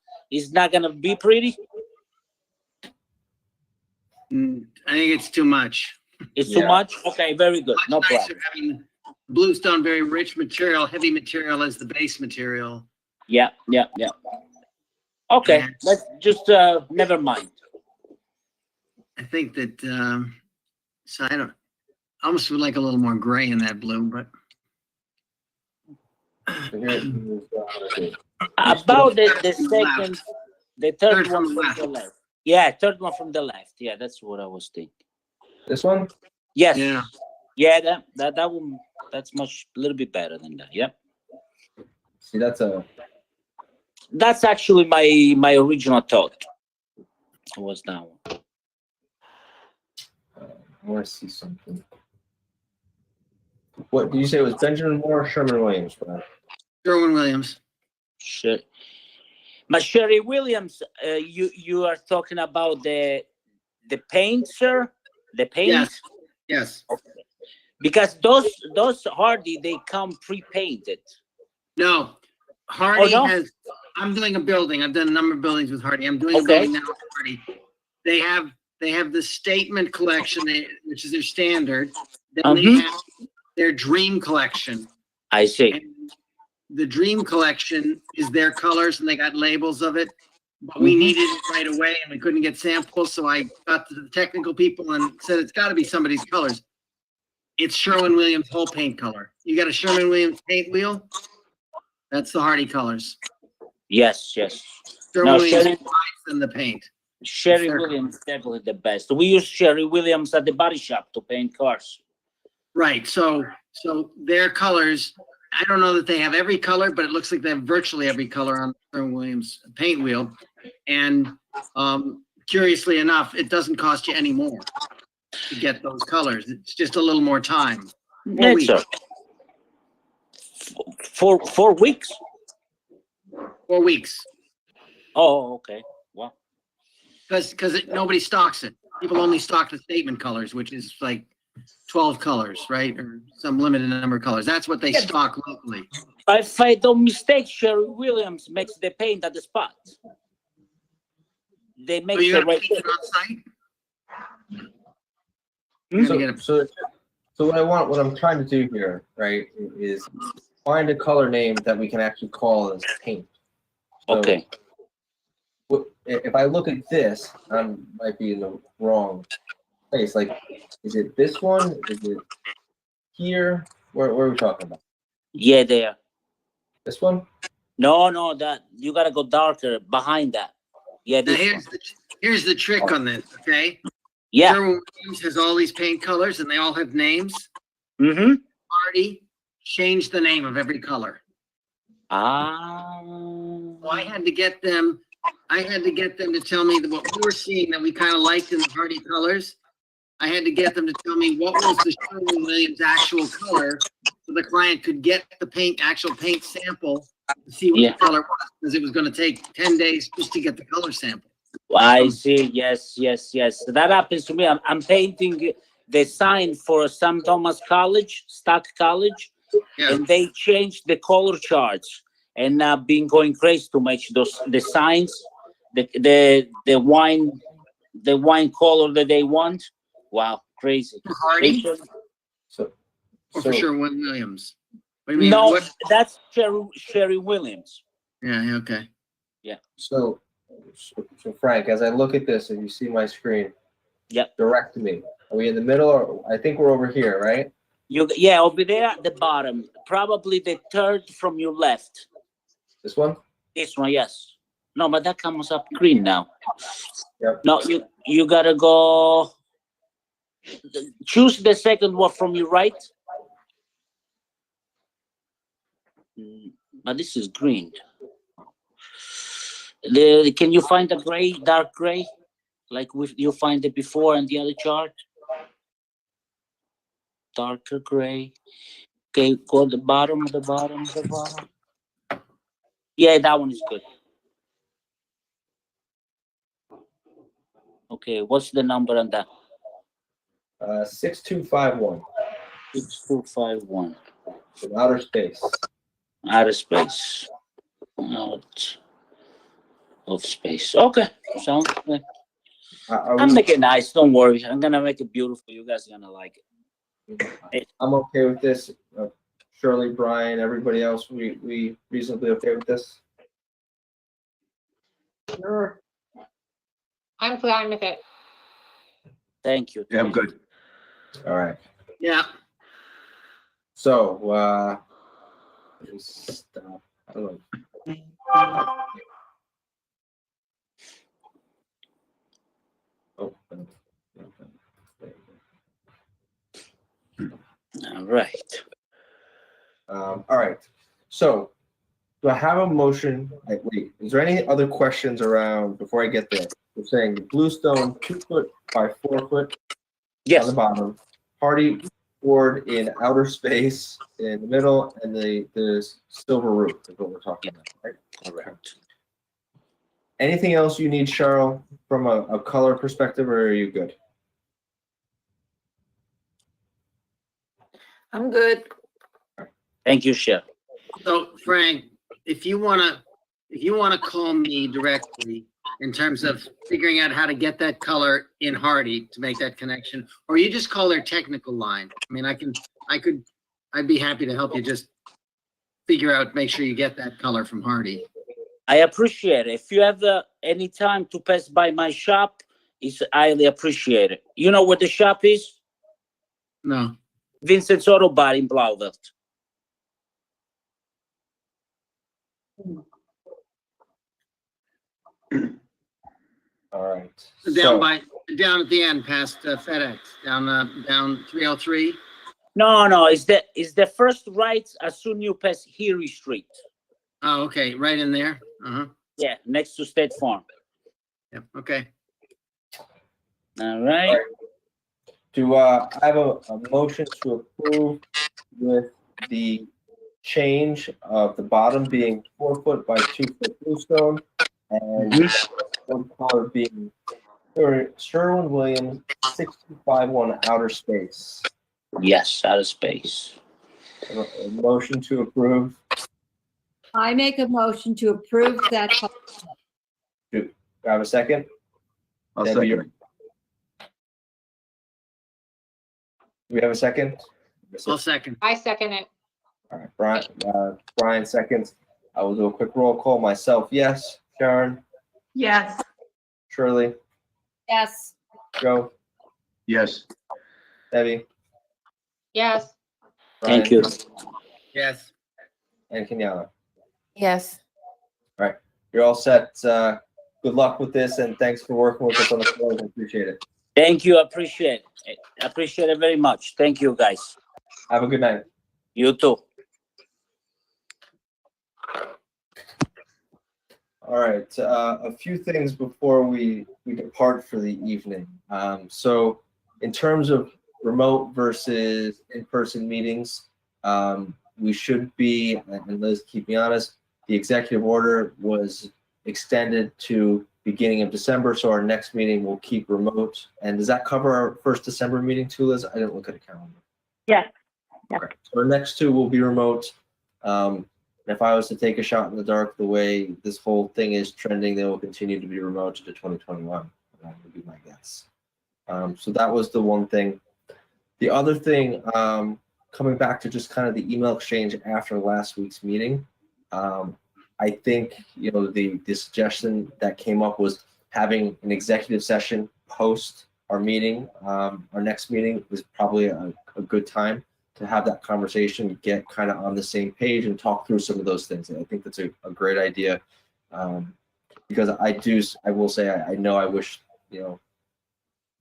gonna be pretty? I think it's too much. It's too much? Okay, very good. No problem. Having blue stone, very rich material, heavy material as the base material. Yeah. Okay, let's just never mind. I think that so I almost would like a little more gray in that blue, but about the second The third Third one from the from left. the left. Yeah, third one from the left. Yeah, that's what I was thinking. This one? Yes. Yeah. Yeah, that one, that's a little bit better than that. Yep. See, That's actually my original thought. Was that one. I want to see something. What did you say it was Benjamin Moore or Sherman Williams? Brad? Sherwin Williams. Sure. But Sherry Williams, you are talking about the paint, sir? The paint? Yes. Yes. Because those Hardy, they come pre-painted. No, Hardy no? has, I'm doing a building. I've done a number of buildings with Hardy. I'm doing a Okay. building now with Hardy. They have the statement collection, which is their standard. Then they have their dream collection. I see. And the dream collection is their colors and they got labels of it. But we needed it right away and we couldn't get samples. So I got to the technical people and said, it's got to be somebody's colors. It's Sherwin-Williams whole paint color. You got a Sherwin-Williams paint wheel? That's the Hardy colors. Yes. Sherwin-Williams and the paint. Sherry Williams definitely the best. We use Sherry Williams at the body shop to paint cars. Right. So their colors, I don't know that they have every color, but it looks like they have virtually every color on the Sherwin-Williams paint wheel. And curiously enough, it doesn't cost you any more to get those colors. It's just a little more time. 4 weeks. 4 weeks? 4 weeks. Oh, okay. Wow. Because nobody stocks it. People only stock the statement colors, which is like 12 colors, right? Or some limited number of colors. That's what they stock locally. If I don't mistake, Sherry Williams makes the paint at the spot. They make you the gotta right paint it on site? So what I'm trying to do here, right, is find a color name that we can actually call as paint. So okay. If I look at this, I might be in the wrong place. Like, is it this one? Is it here? Where are we talking about? Yeah, there. This one? No, that you gotta go darker behind that. Yeah, Now this here's the trick on this, okay? Yeah. Sherwin-Williams has all these paint colors and they all have names. Mm-hmm. Hardy changed the name of every color. So I had to get them to tell me that what we were seeing that we kind of liked in the Hardy colors. I had to get them to tell me what was the Sherwin-Williams actual color so the client could get the actual paint sample to see what the color was, because it was going to take 10 days just to get the color sample. I see. Yes. That happens to me. I'm painting the sign for St. Thomas College, Stock College, and they changed the color charts. And I've been going crazy to match the signs, the wine color that they want. Wow, crazy. For Hardy? Or for Sherwin-Williams? What do you mean? No, that's Sherry Williams. Yeah. Okay. Yeah. So Frank, as I look at this and you see my screen, direct to me. Are we in the middle, or I think we're over here, right? Over there at the bottom, probably the third from your left. This one? This one, yes. No, but that comes up green now. Yep. No, you gotta go. Choose the second one from your right. But this is green. Can you find a gray, dark gray, like you find it before in the other chart? Darker gray. Okay, go to the bottom. Yeah, that one is good. Okay, what's the number on that? 6251. 6251. From outer space. Outer space. Out of space. Okay, sounds good. I'm making it nice. Don't worry. I'm gonna make it beautiful. You guys are gonna like it. I'm okay with this. Shirley, Brian, everybody else, we reasonably okay with this? Sure. I'm fine with it. Thank you. Yeah, I'm good. All right. Yeah. So, let me stop. I don't know. Right. All right. So do I have a motion? Wait, is there any other questions around before I get there? We're saying the bluestone 2 foot by 4 foot on Yes. the bottom, party board in outer space in the middle, and the silver roof is what we're talking about, right? Correct. Anything else you need, Cheryl, from a color perspective, or are you good? I'm good. Thank you, Chef. So Frank, if you wanna call me directly in terms of figuring out how to get that color in Hardy to make that connection, or you just call their technical line. I mean, I'd be happy to help you just figure out, make sure you get that color from Hardy. I appreciate it. If you have any time to pass by my shop, it's highly appreciated. You know where the shop is? No. Vincent's Auto Bar in Blauvelt. All right. Down at the end past FedEx, down 303. No, it's the first right as soon you pass Erie Street. Oh, okay, right in there. Yeah, next to State Farm. Yep. Okay. All right. Do I have a motion to approve with the change of the bottom being 4 foot by 2 foot bluestone and one color being Sherwin-Williams 651 outer space? Yes, outer space. A motion to approve. I make a motion to approve that. Do I have a second? I'll Debbie, second it. Do we have a second? I'll second. I second it. All right, Brian seconds. I will do a quick roll call. Myself, yes. Sharon, Yes. Shirley, Yes. Joe, Yes. Debbie, Yes. Thank Brian, you. Yes. and Kenyatta. Yes. All right, you're all set. Good luck with this, and thanks for working with us on the floor. I appreciate it. Thank you. Appreciate it. Appreciate it very much. Thank you, guys. Have a good night. You too. All right, a few things before we depart for the evening. So in terms of remote versus in-person meetings, we should be, and Liz, keep me honest, the executive order was extended to beginning of December, so our next meeting will keep remote. And does that cover our first December meeting too, Liz? I didn't look at a calendar. Yes. Okay, so our next two will be remote. If I was to take a shot in the dark, the way this whole thing is trending, they will continue to be remote to 2021. That would be my guess. So that was the one thing. The other thing, coming back to just kind of the email exchange after last week's meeting, I think, you know, the suggestion that came up was having an executive session post our meeting. Our next meeting is probably a good time to have that conversation, get kind of on the same page and talk through some of those things. And I think that's a great idea, because I will say, I know I wish, you know,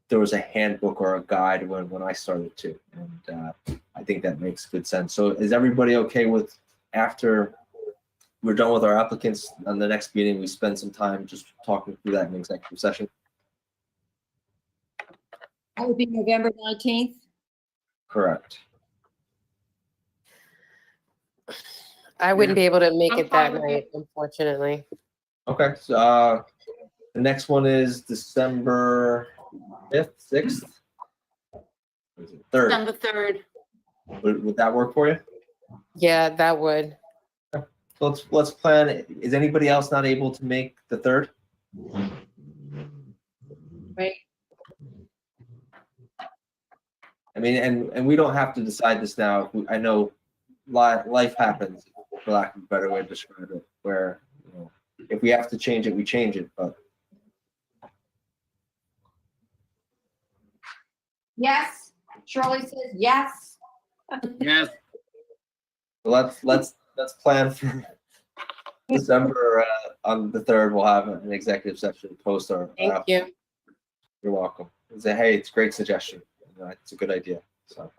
there was a handbook or a guide when I started too. And I think that makes good sense. So is everybody okay with, after we're done with our applicants, on the next meeting, we spend some time just talking through that in executive session? That would be November 19th. Correct. I wouldn't be able to make I'm it that fine with night, unfortunately. Okay, so the next one is December 5th, 6th? Or is it 3rd? December 3rd. Would that work for you? Yeah, that would. So let's plan. Is anybody else not able to make the 3rd? Right. I mean, and we don't have to decide this now. I know life happens, for lack of a better way to describe it, where, you know, if we have to change it, we change it. But Yes. Shirley says yes. Yes. let's plan for December on the 3rd. We'll have an executive session post our. Thank you. You're welcome. Hey, it's a great suggestion. It's a good idea. So,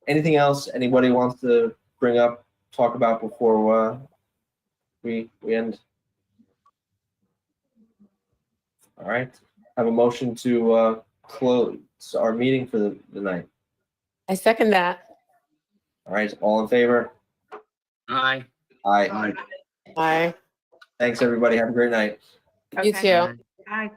Anything else anybody wants to bring up, talk about before we end? All right. Have a motion to close our meeting for the night. I second that. All right. All in favor? Aye. Aye. Bye. Thanks, everybody. Have a great night. You Okay. too. Bye.